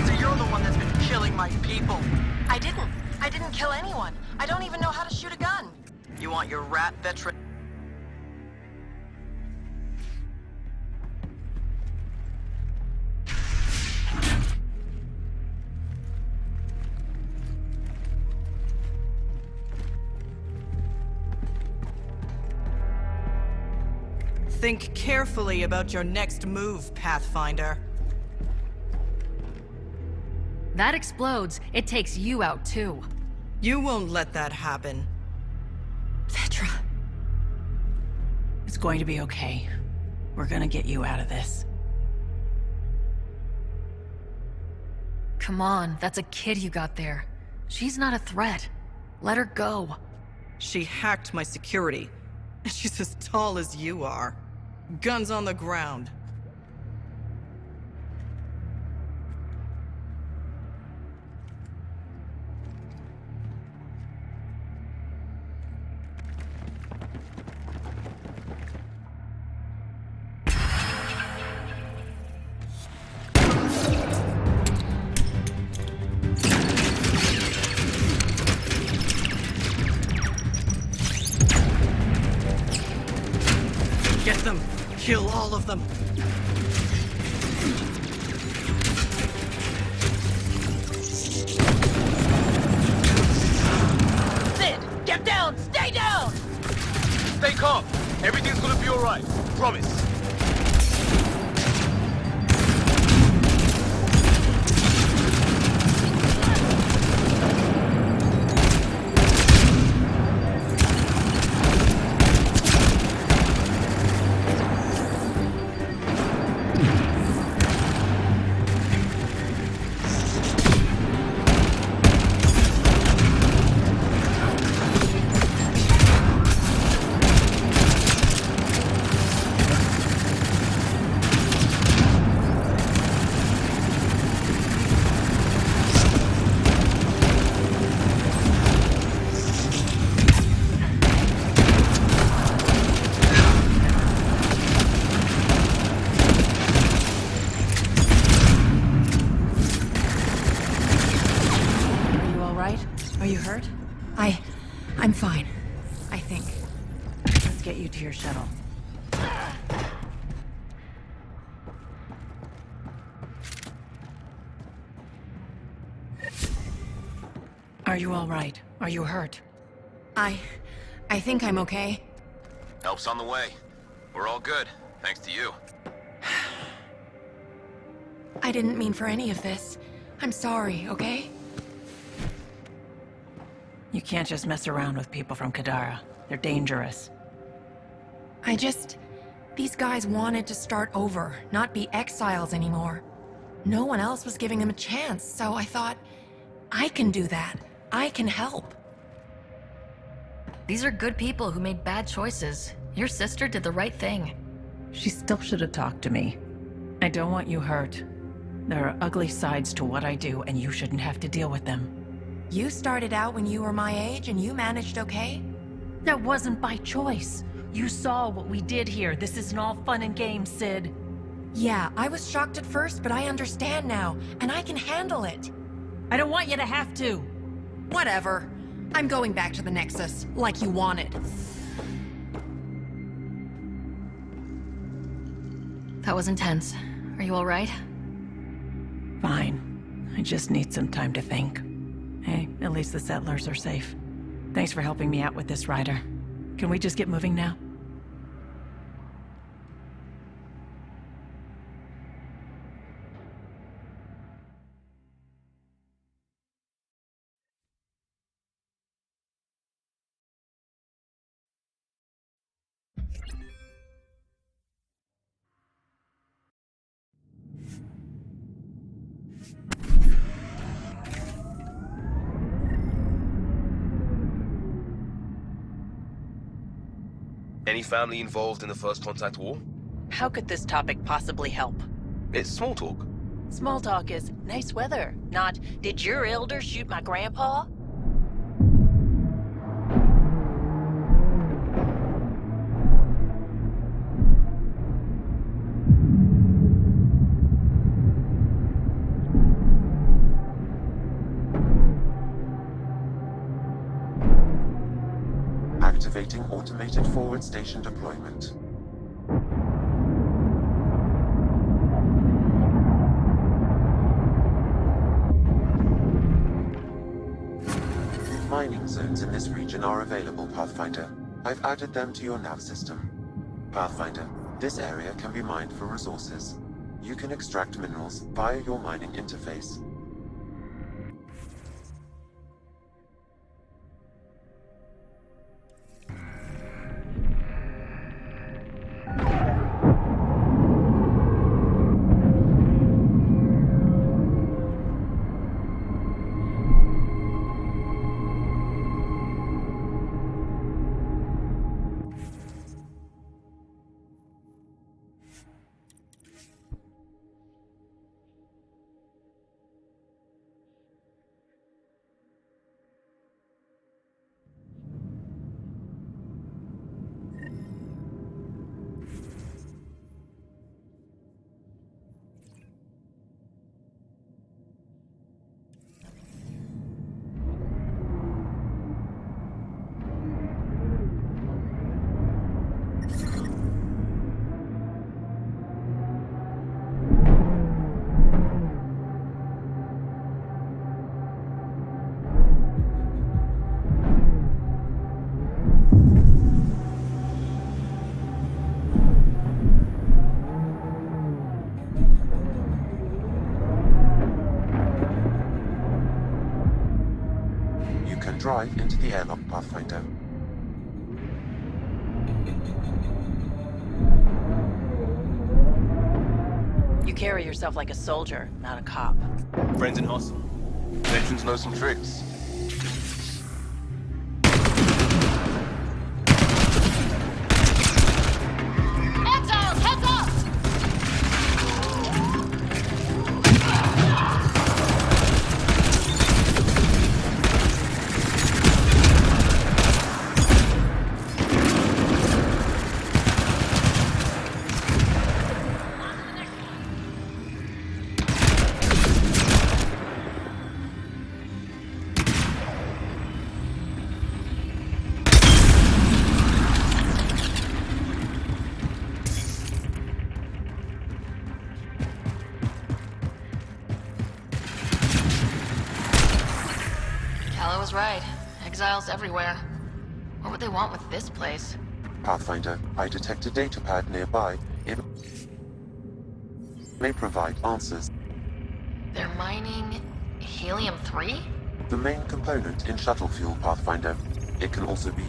So you're the one that's been killing my people. I didn't kill anyone. I don't even know how to shoot a gun. You want your rat veteran... Think carefully about your next move, Pathfinder. That explodes. It takes you out, too. You won't let that happen. Vetra. It's going to be okay. We're gonna get you out of this. Come on, that's a kid you got there. She's not a threat. Let her go. She hacked my security. She's as tall as you are. Guns on the ground. Get them! Kill all of them! Sid, get down! Stay down! Stay calm. Everything's gonna be alright. Promise. Are you hurt? I'm fine. I think. Let's get you to your shuttle. Are you all right? Are you hurt? I think I'm okay. Help's on the way. We're all good, thanks to you. I didn't mean for any of this. I'm sorry, okay? You can't just mess around with people from Kadara. They're dangerous. These guys wanted to start over, not be exiles anymore. No one else was giving them a chance, so I thought, I can do that. I can help. These are good people who made bad choices. Your sister did the right thing. She still should have talked to me. I don't want you hurt. There are ugly sides to what I do, and you shouldn't have to deal with them. You started out when you were my age and you managed okay? That wasn't by choice. You saw what we did here. This isn't all fun and games, Sid. Yeah, I was shocked at first, but I understand now, and I can handle it. I don't want you to have to. Whatever. I'm going back to the Nexus, like you wanted. That was intense. Are you all right? Fine. I just need some time to think. Hey, at least the settlers are safe. Thanks for helping me out with this, Ryder. Can we just get moving now? Any family involved in the First Contact War? How could this topic possibly help? It's small talk. Small talk is nice weather, not did your elder shoot my grandpa? Activating automated forward station deployment. Mining zones in this region are available, Pathfinder. I've added them to your nav system. Pathfinder, this area can be mined for resources. You can extract minerals via your mining interface. Drive into the airlock, Pathfinder. You carry yourself like a soldier, not a cop. Friends in hustle. Veterans know some tricks. Exiles, heads up! Right. Exiles everywhere. What would they want with this place? Pathfinder, I detect a data pad nearby. It may provide answers. They're mining helium-3? The main component in shuttle fuel, Pathfinder. It can also be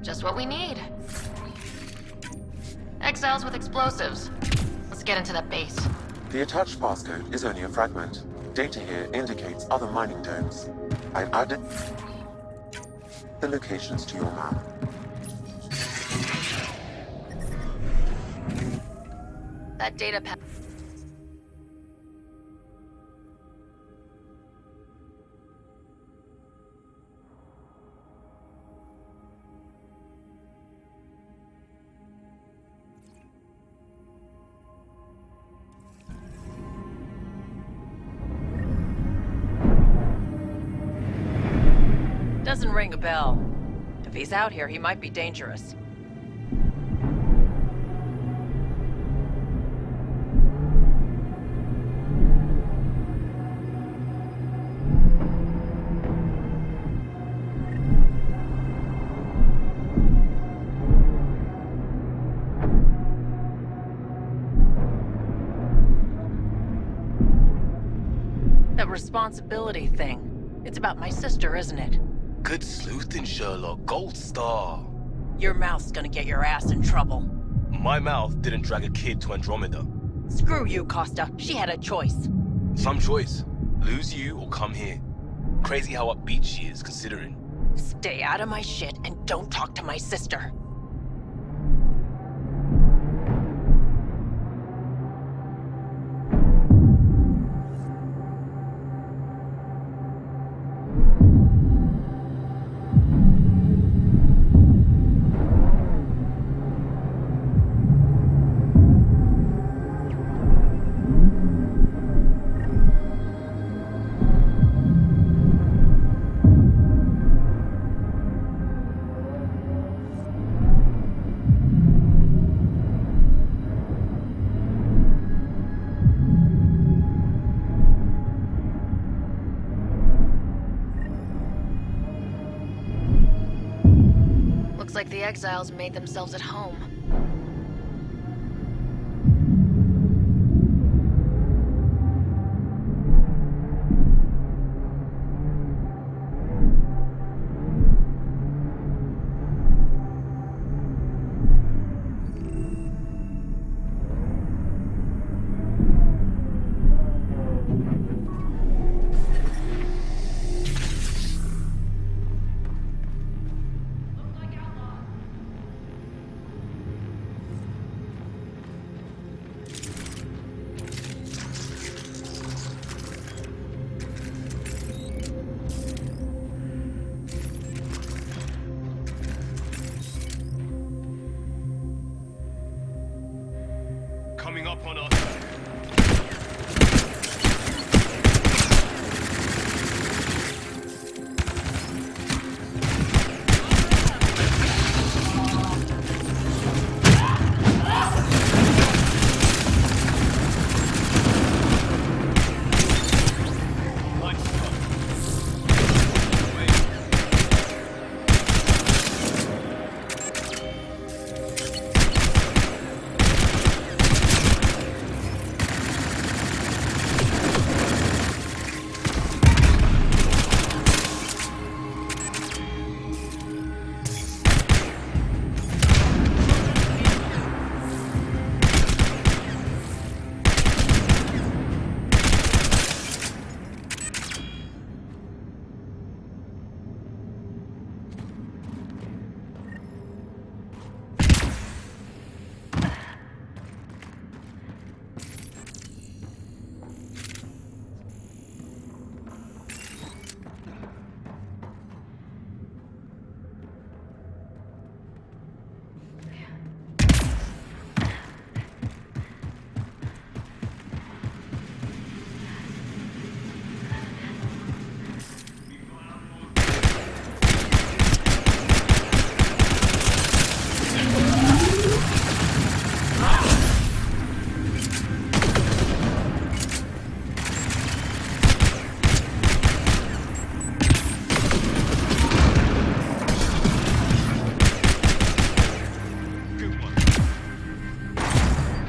Just what we need. Exiles with explosives. Let's get into that base. The attached passcode is only a fragment. Data here indicates other mining domes. I've added the locations to your map. That data pad. Doesn't ring a bell. If he's out here, he might be dangerous. responsibility thing. It's about my sister, isn't it? Good sleuthing, Sherlock. Gold star. Your mouth's gonna get your ass in trouble. My mouth didn't drag a kid to Andromeda. Screw you, Costa. She had a choice. Some choice. Lose you or come here. Crazy how upbeat she is, considering. Stay out of my shit and don't talk to my sister. Looks like the exiles made themselves at home. Coming up on us.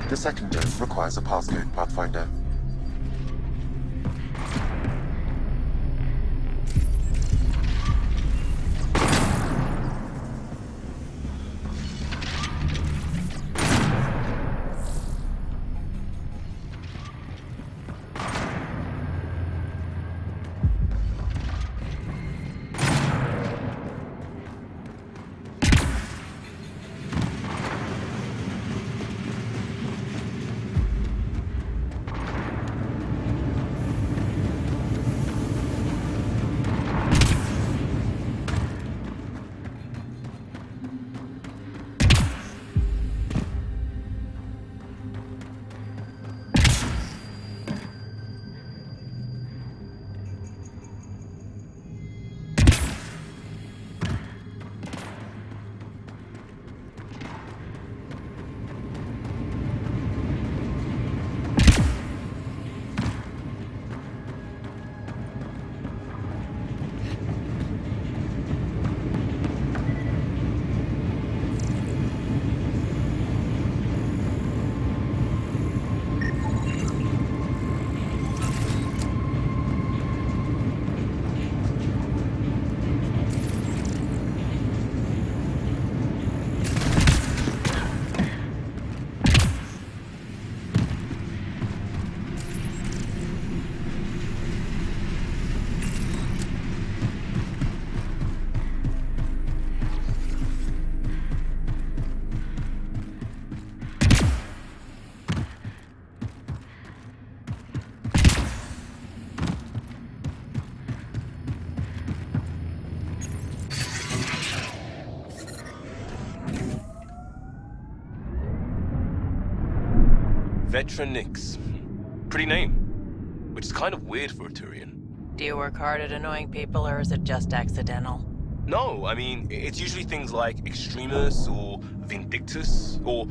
The second dome requires a passcode, Pathfinder. Vetronix. Pretty name. Which is kind of weird for a Turian. Do you work hard at annoying people, or is it just accidental? No, I mean, it's usually things like Extremus or Vindictus or...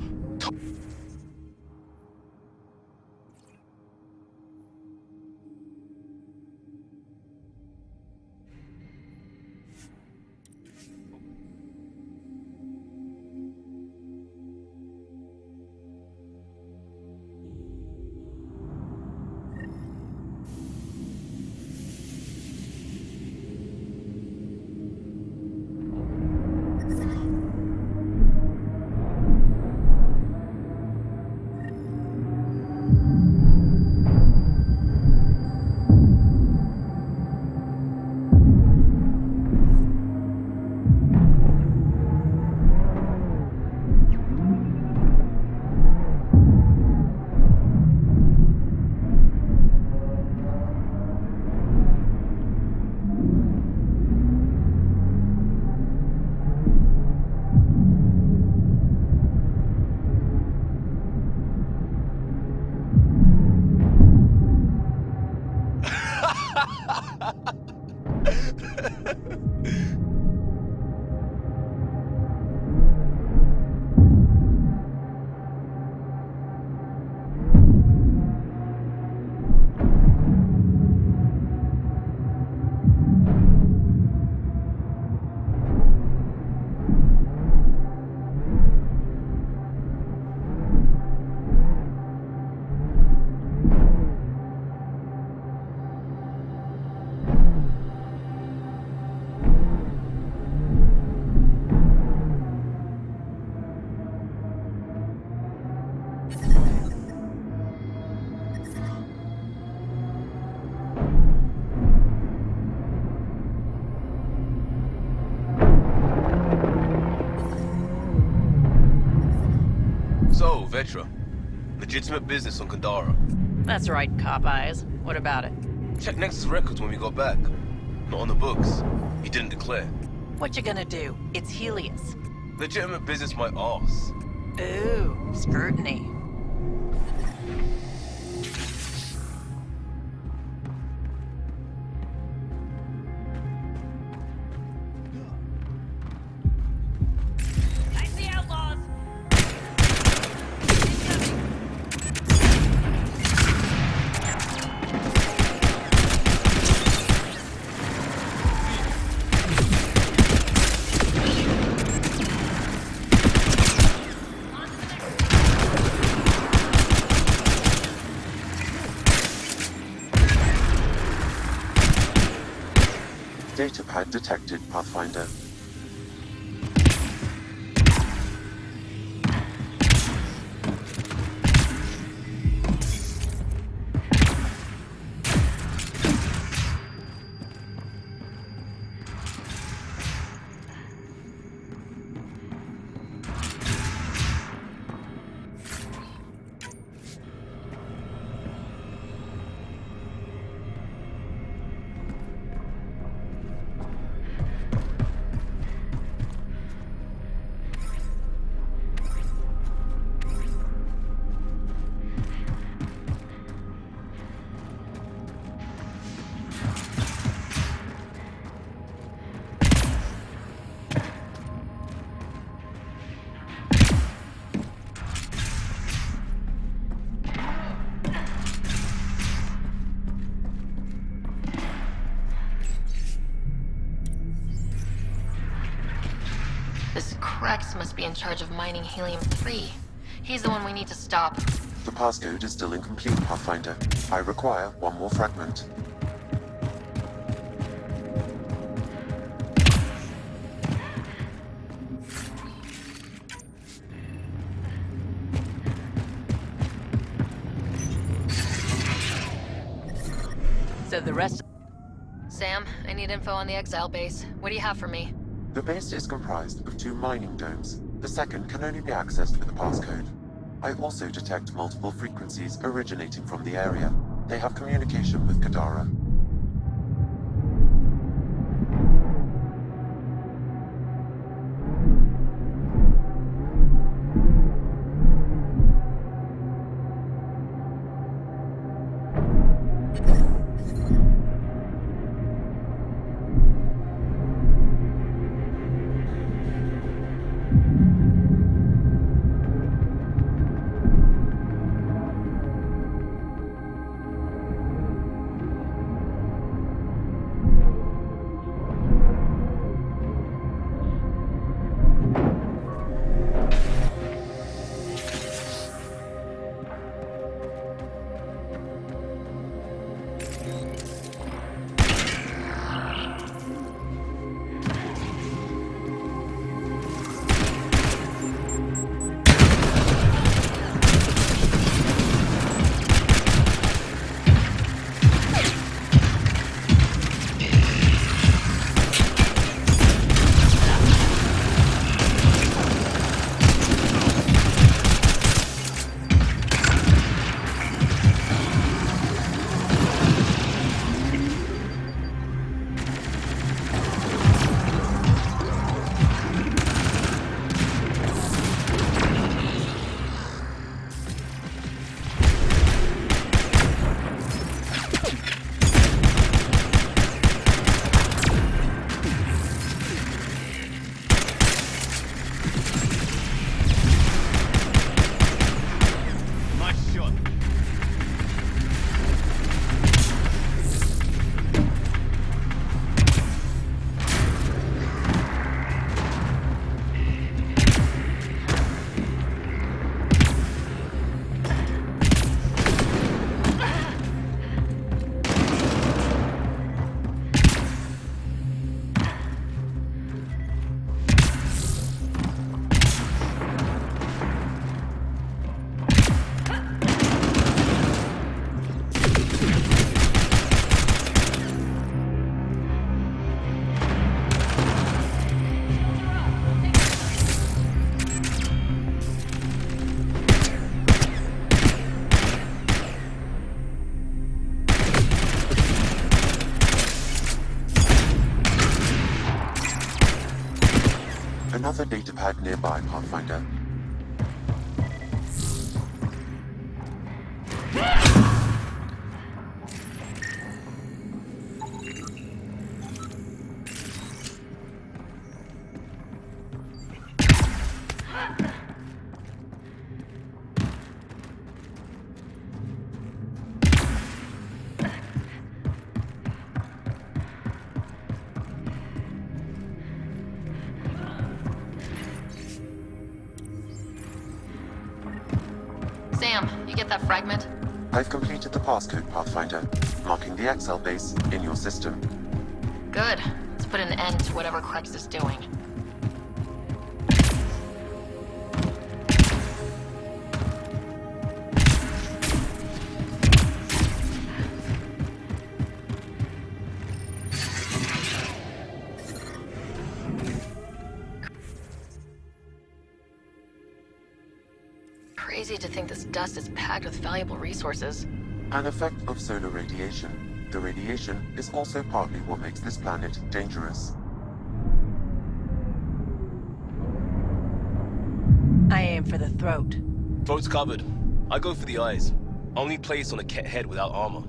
So, Vetra. Legitimate business on Kadara. That's right, Cop Eyes. What about it? Check Nexus records when we got back. Not on the books. He didn't declare. What you gonna do? It's Helios. Legitimate business my arse. Ooh, scrutiny. Datapad detected, Pathfinder. This Krex must be in charge of mining helium-3. He's the one we need to stop. The passcode is still incomplete, Pathfinder. I require one more fragment. So the rest... Sam, I need info on the Exile base. What do you have for me? The base is comprised of 2 mining domes. The second can only be accessed with a passcode. I also detect multiple frequencies originating from the area. They have communication with Kadara. pad nearby, Pathfinder. Sam, you get that fragment? I've completed the passcode, Pathfinder, marking the Excel base in your system. Good. Let's put an end to whatever Krex is doing. Crazy to think this dust is packed with valuable resources. An effect of solar radiation. The radiation is also partly what makes this planet dangerous. I aim for the throat. Throat's covered. I go for the eyes. Only place on a Ket head without armor.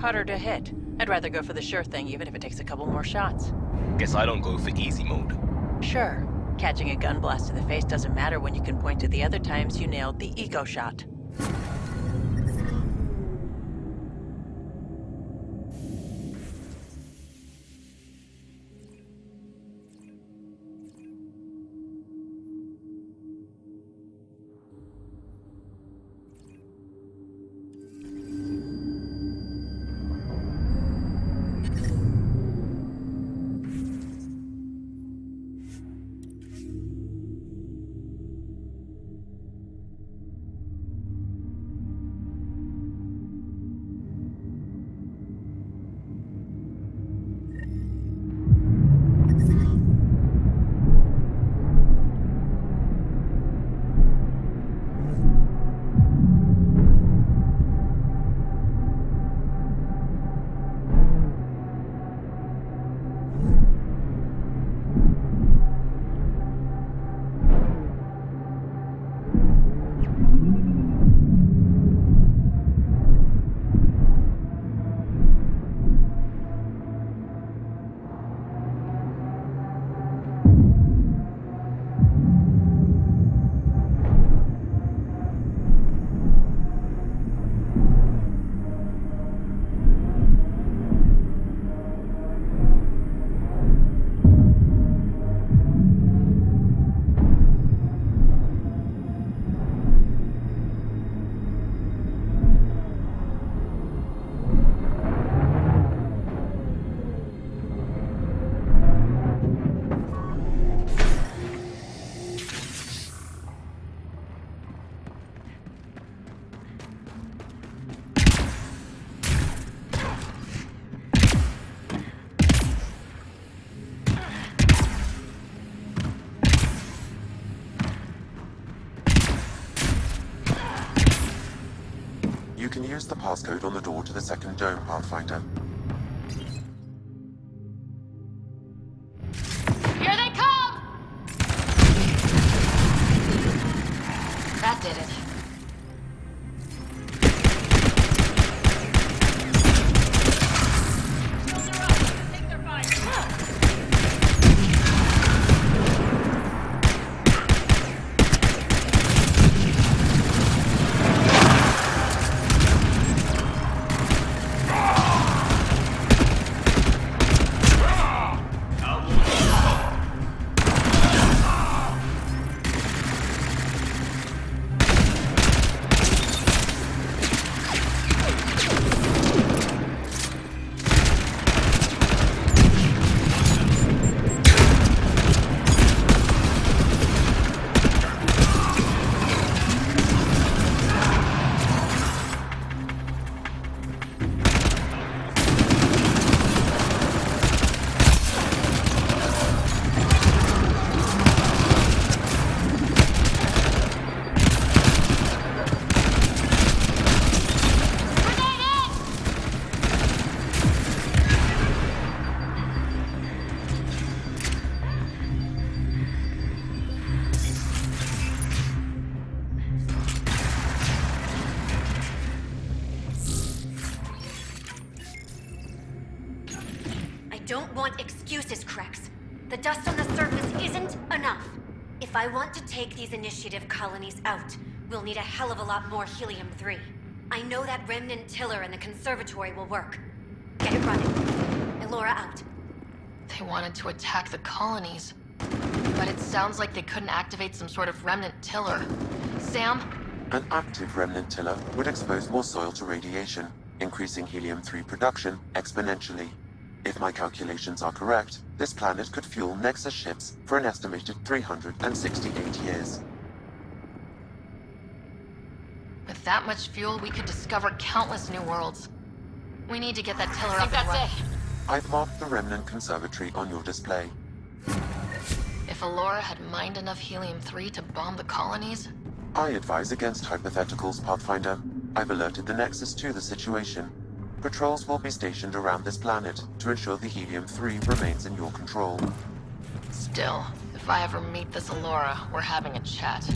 Harder to hit. I'd rather go for the sure thing, even if it takes a couple more shots. Guess I don't go for easy mode. Sure. Catching a gun blast to the face doesn't matter when you can point to the other times you nailed the ego shot. You can use the passcode on the door to the second dome, Pathfinder. Here they come! That did it. don't want excuses, Krex. The dust on the surface isn't enough. If I want to take these initiative colonies out, we'll need a hell of a lot more helium-3. I know that remnant tiller in the conservatory will work. Get it running. Elora out. They wanted to attack the colonies. But it sounds like they couldn't activate some sort of remnant tiller. Sam? An active remnant tiller would expose more soil to radiation, increasing helium-3 production exponentially. If my calculations are correct, this planet could fuel Nexus ships for an estimated 368 years. With that much fuel, we could discover countless new worlds. We need to get that tiller up and running. I've marked the remnant conservatory on your display. If Elora had mined enough helium-3 to bomb the colonies... I advise against hypotheticals, Pathfinder. I've alerted the Nexus to the situation. Patrols will be stationed around this planet to ensure the helium-3 remains in your control. Still, if I ever meet this Elora, we're having a chat.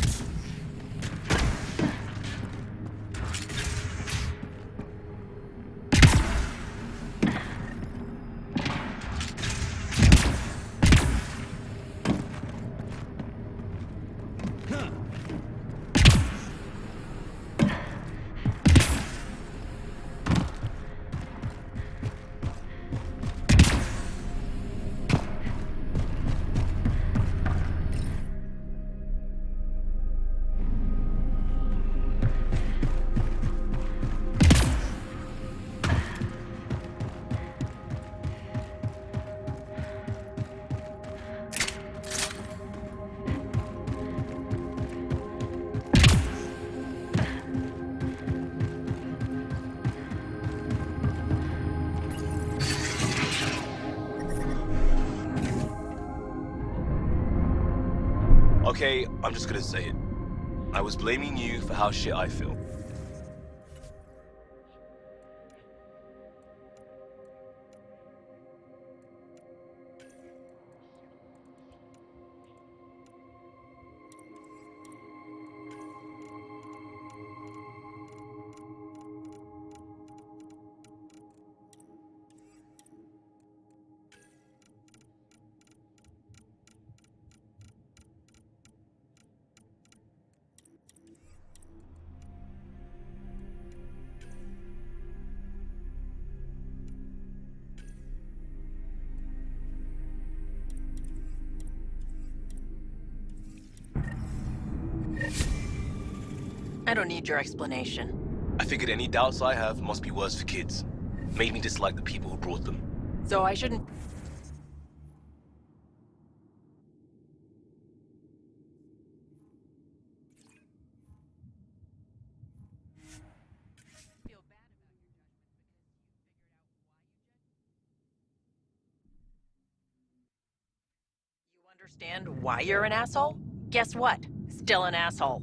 Okay, I'm just gonna say it. I was blaming you for how shit I feel. I don't need your explanation. I figured any doubts I have must be worse for kids. Made me dislike the people who brought them. So I shouldn't... You understand why you're an asshole? Guess what? Still an asshole.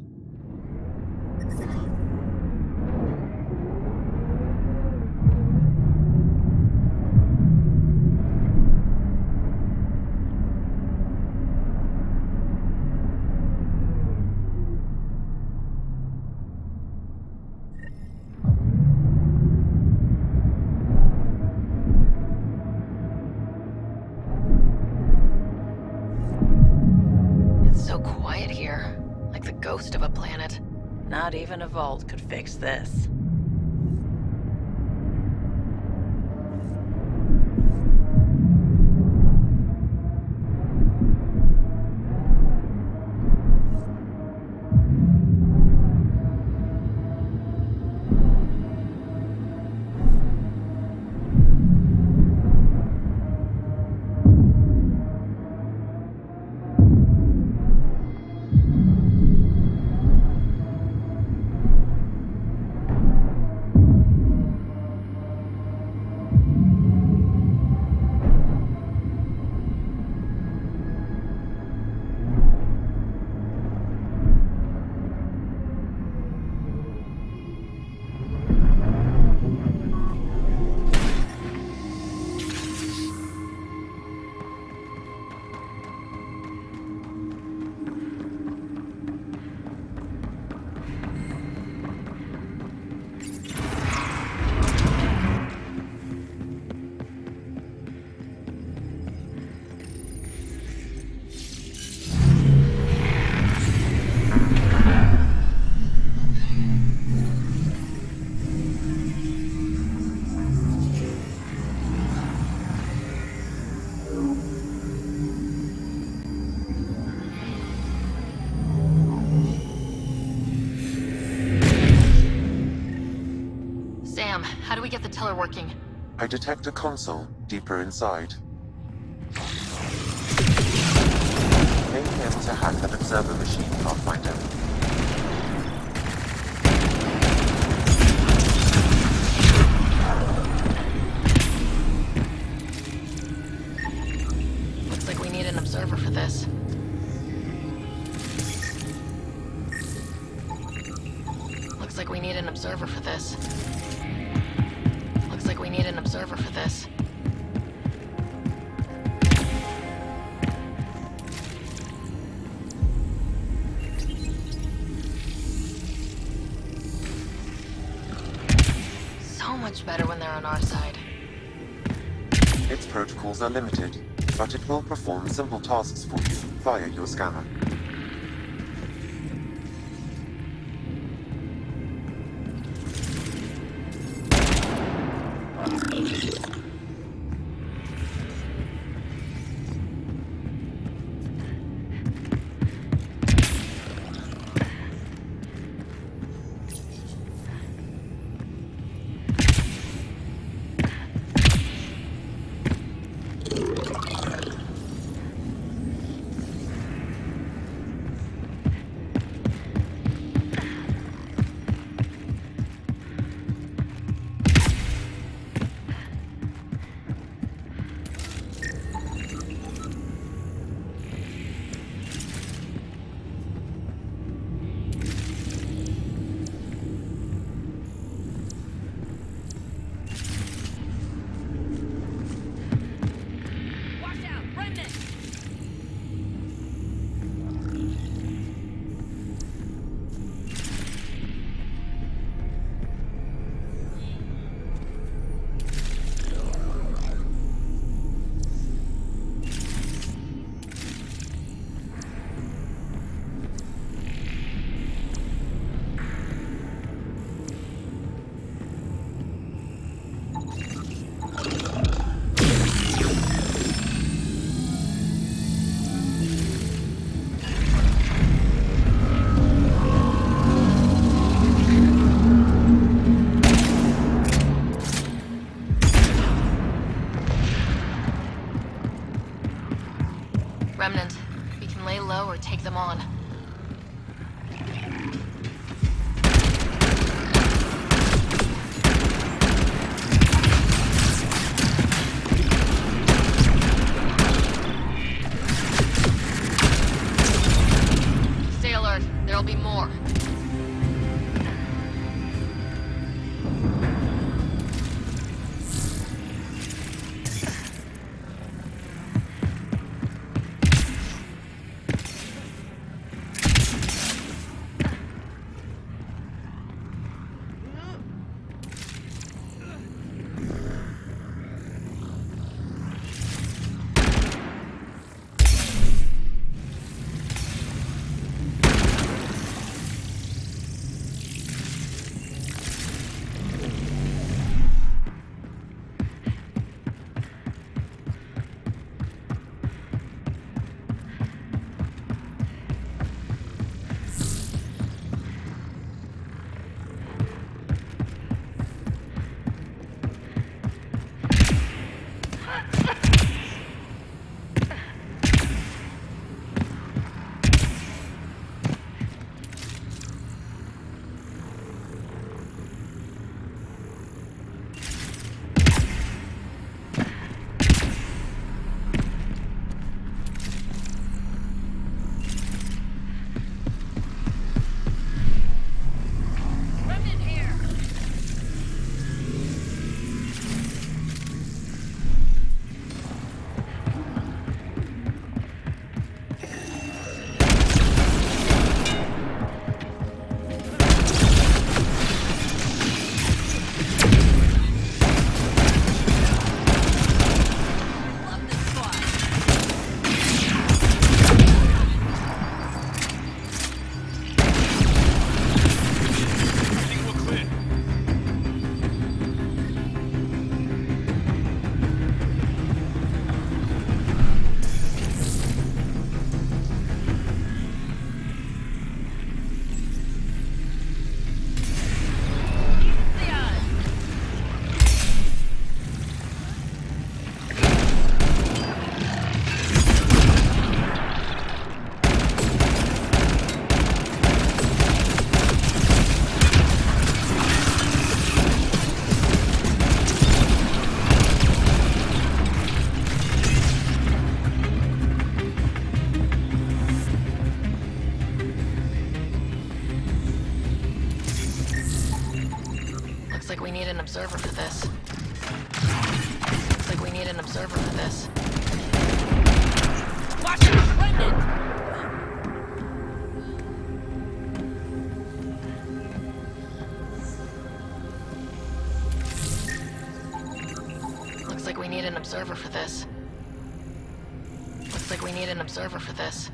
So quiet here, like the ghost of a planet. Not even a vault could fix this. Sam, how do we get the tiller working? I detect a console deeper inside. Aim him to hack that observer machine, Pathfinder. Looks like we need an observer for this. Looks like we need an observer for this. Looks like we need an observer for this. So much better when they're on our side. Its protocols are limited, but it will perform simple tasks for you via your scanner. Remnant, we can lay low or take them on. Stay alert, there'll be more. Looks like we need an observer for this. Looks like we need an observer for this. Watch it, Brendan! Looks like we need an observer for this. Looks like we need an observer for this.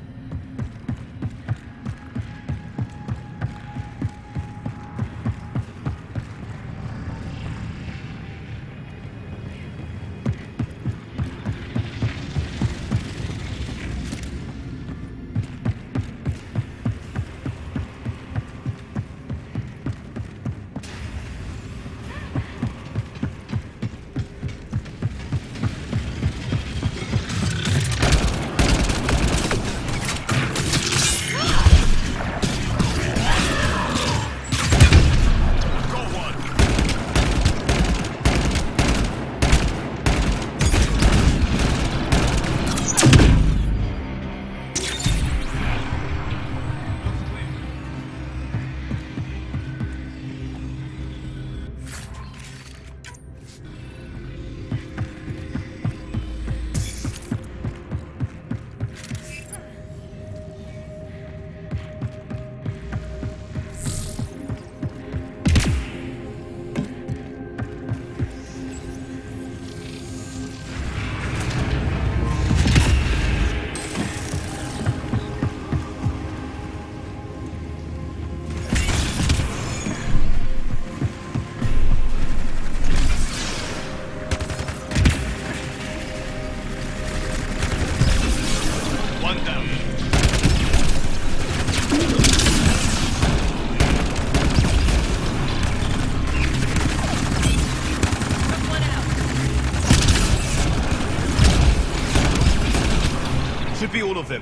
Should be all of them.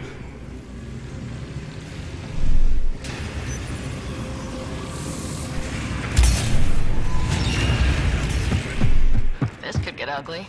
This could get ugly.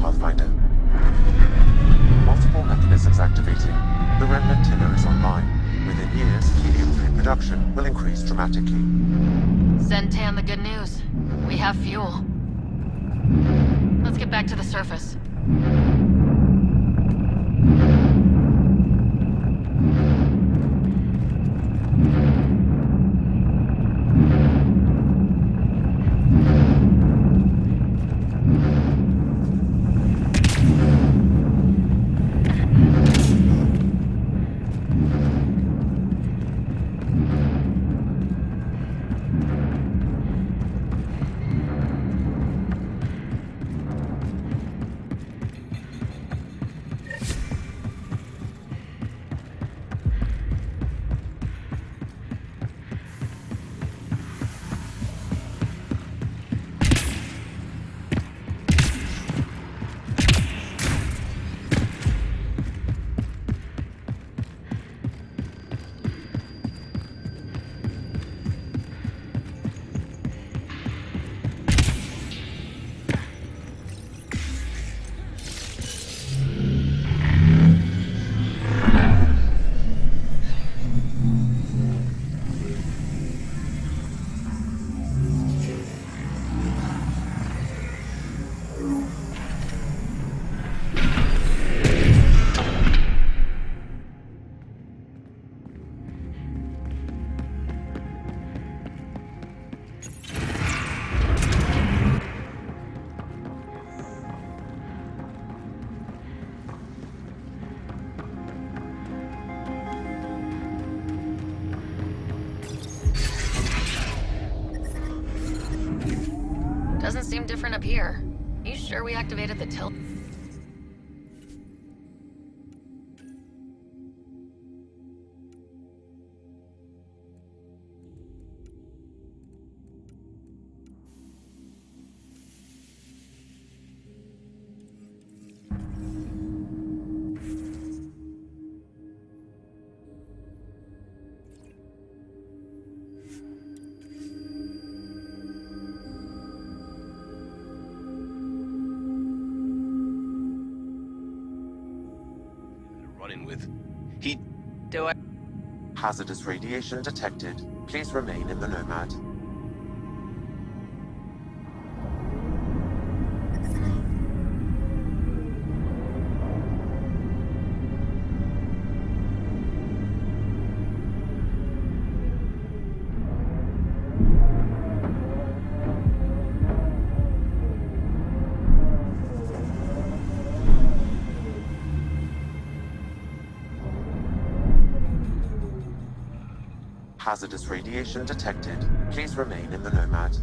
Pathfinder. Multiple mechanisms activating. The remnant tiller is online. Within years, helium-3 production will increase dramatically. Send Tan the good news. We have fuel. Let's get back to the surface. Doesn't seem different up here. You sure we activated the tilt? Running with. Do I? Hazardous radiation detected. Please remain in the Nomad. Hazardous radiation detected. Please remain in the Nomad.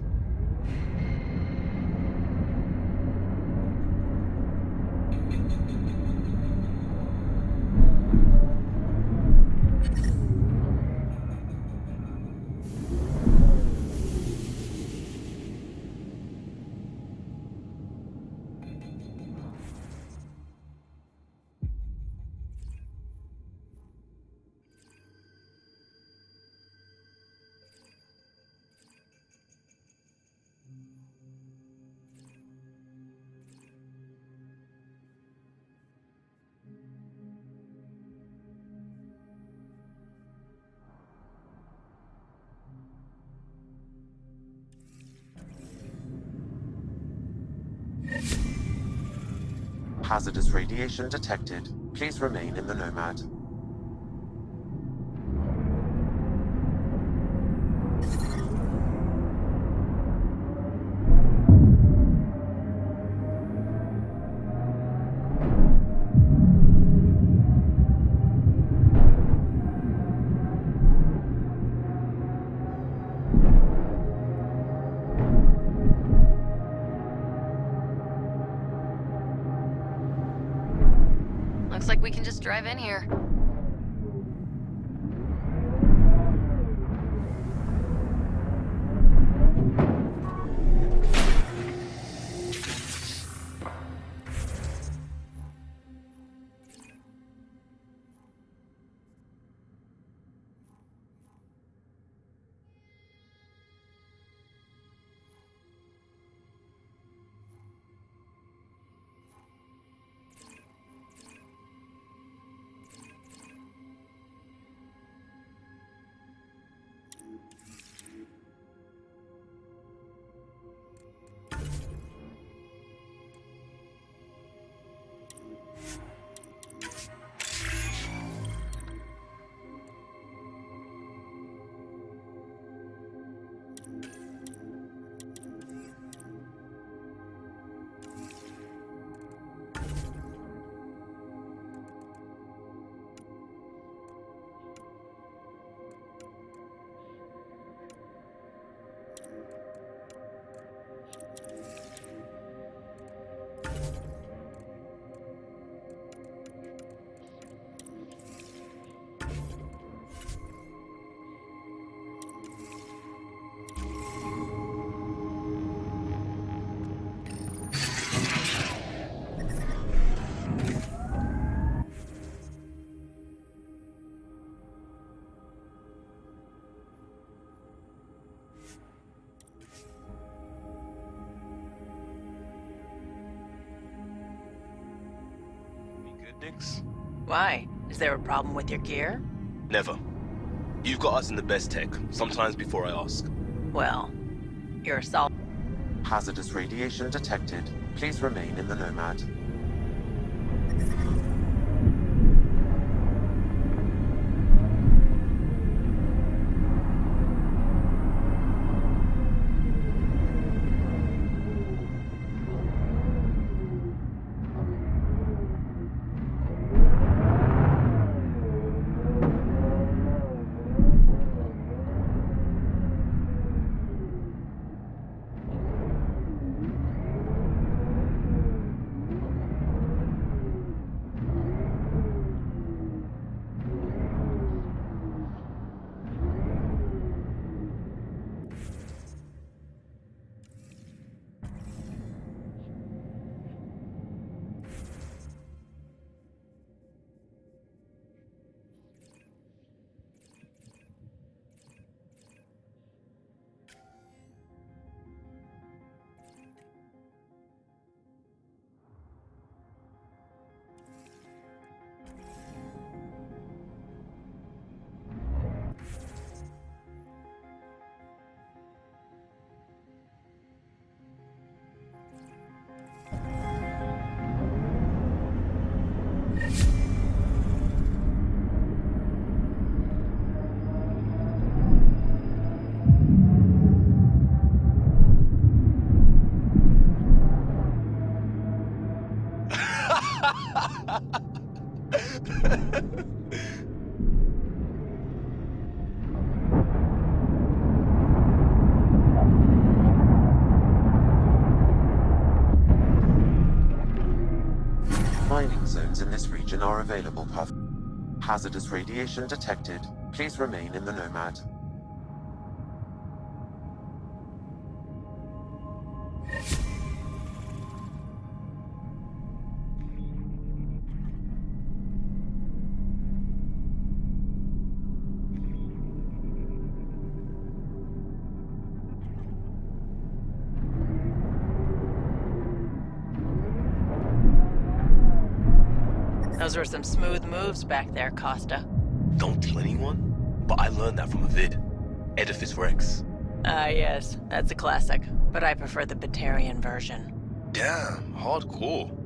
Hazardous radiation detected. Please remain in the Nomad. Looks like we can just drive in here. Nix? Why? Is there a problem with your gear? Never. You've got us in the best tech, sometimes before I ask. Well, you're solid. Hazardous radiation detected. Please remain in the Nomad. Mining zones in this region are available, Path. Hazardous radiation detected. Please remain in the Nomad. Those were some smooth moves back there, Costa. Don't tell anyone, but I learned that from a vid. Edifice Rex. Ah, yes, that's a classic, but I prefer the Batarian version. Damn, hardcore.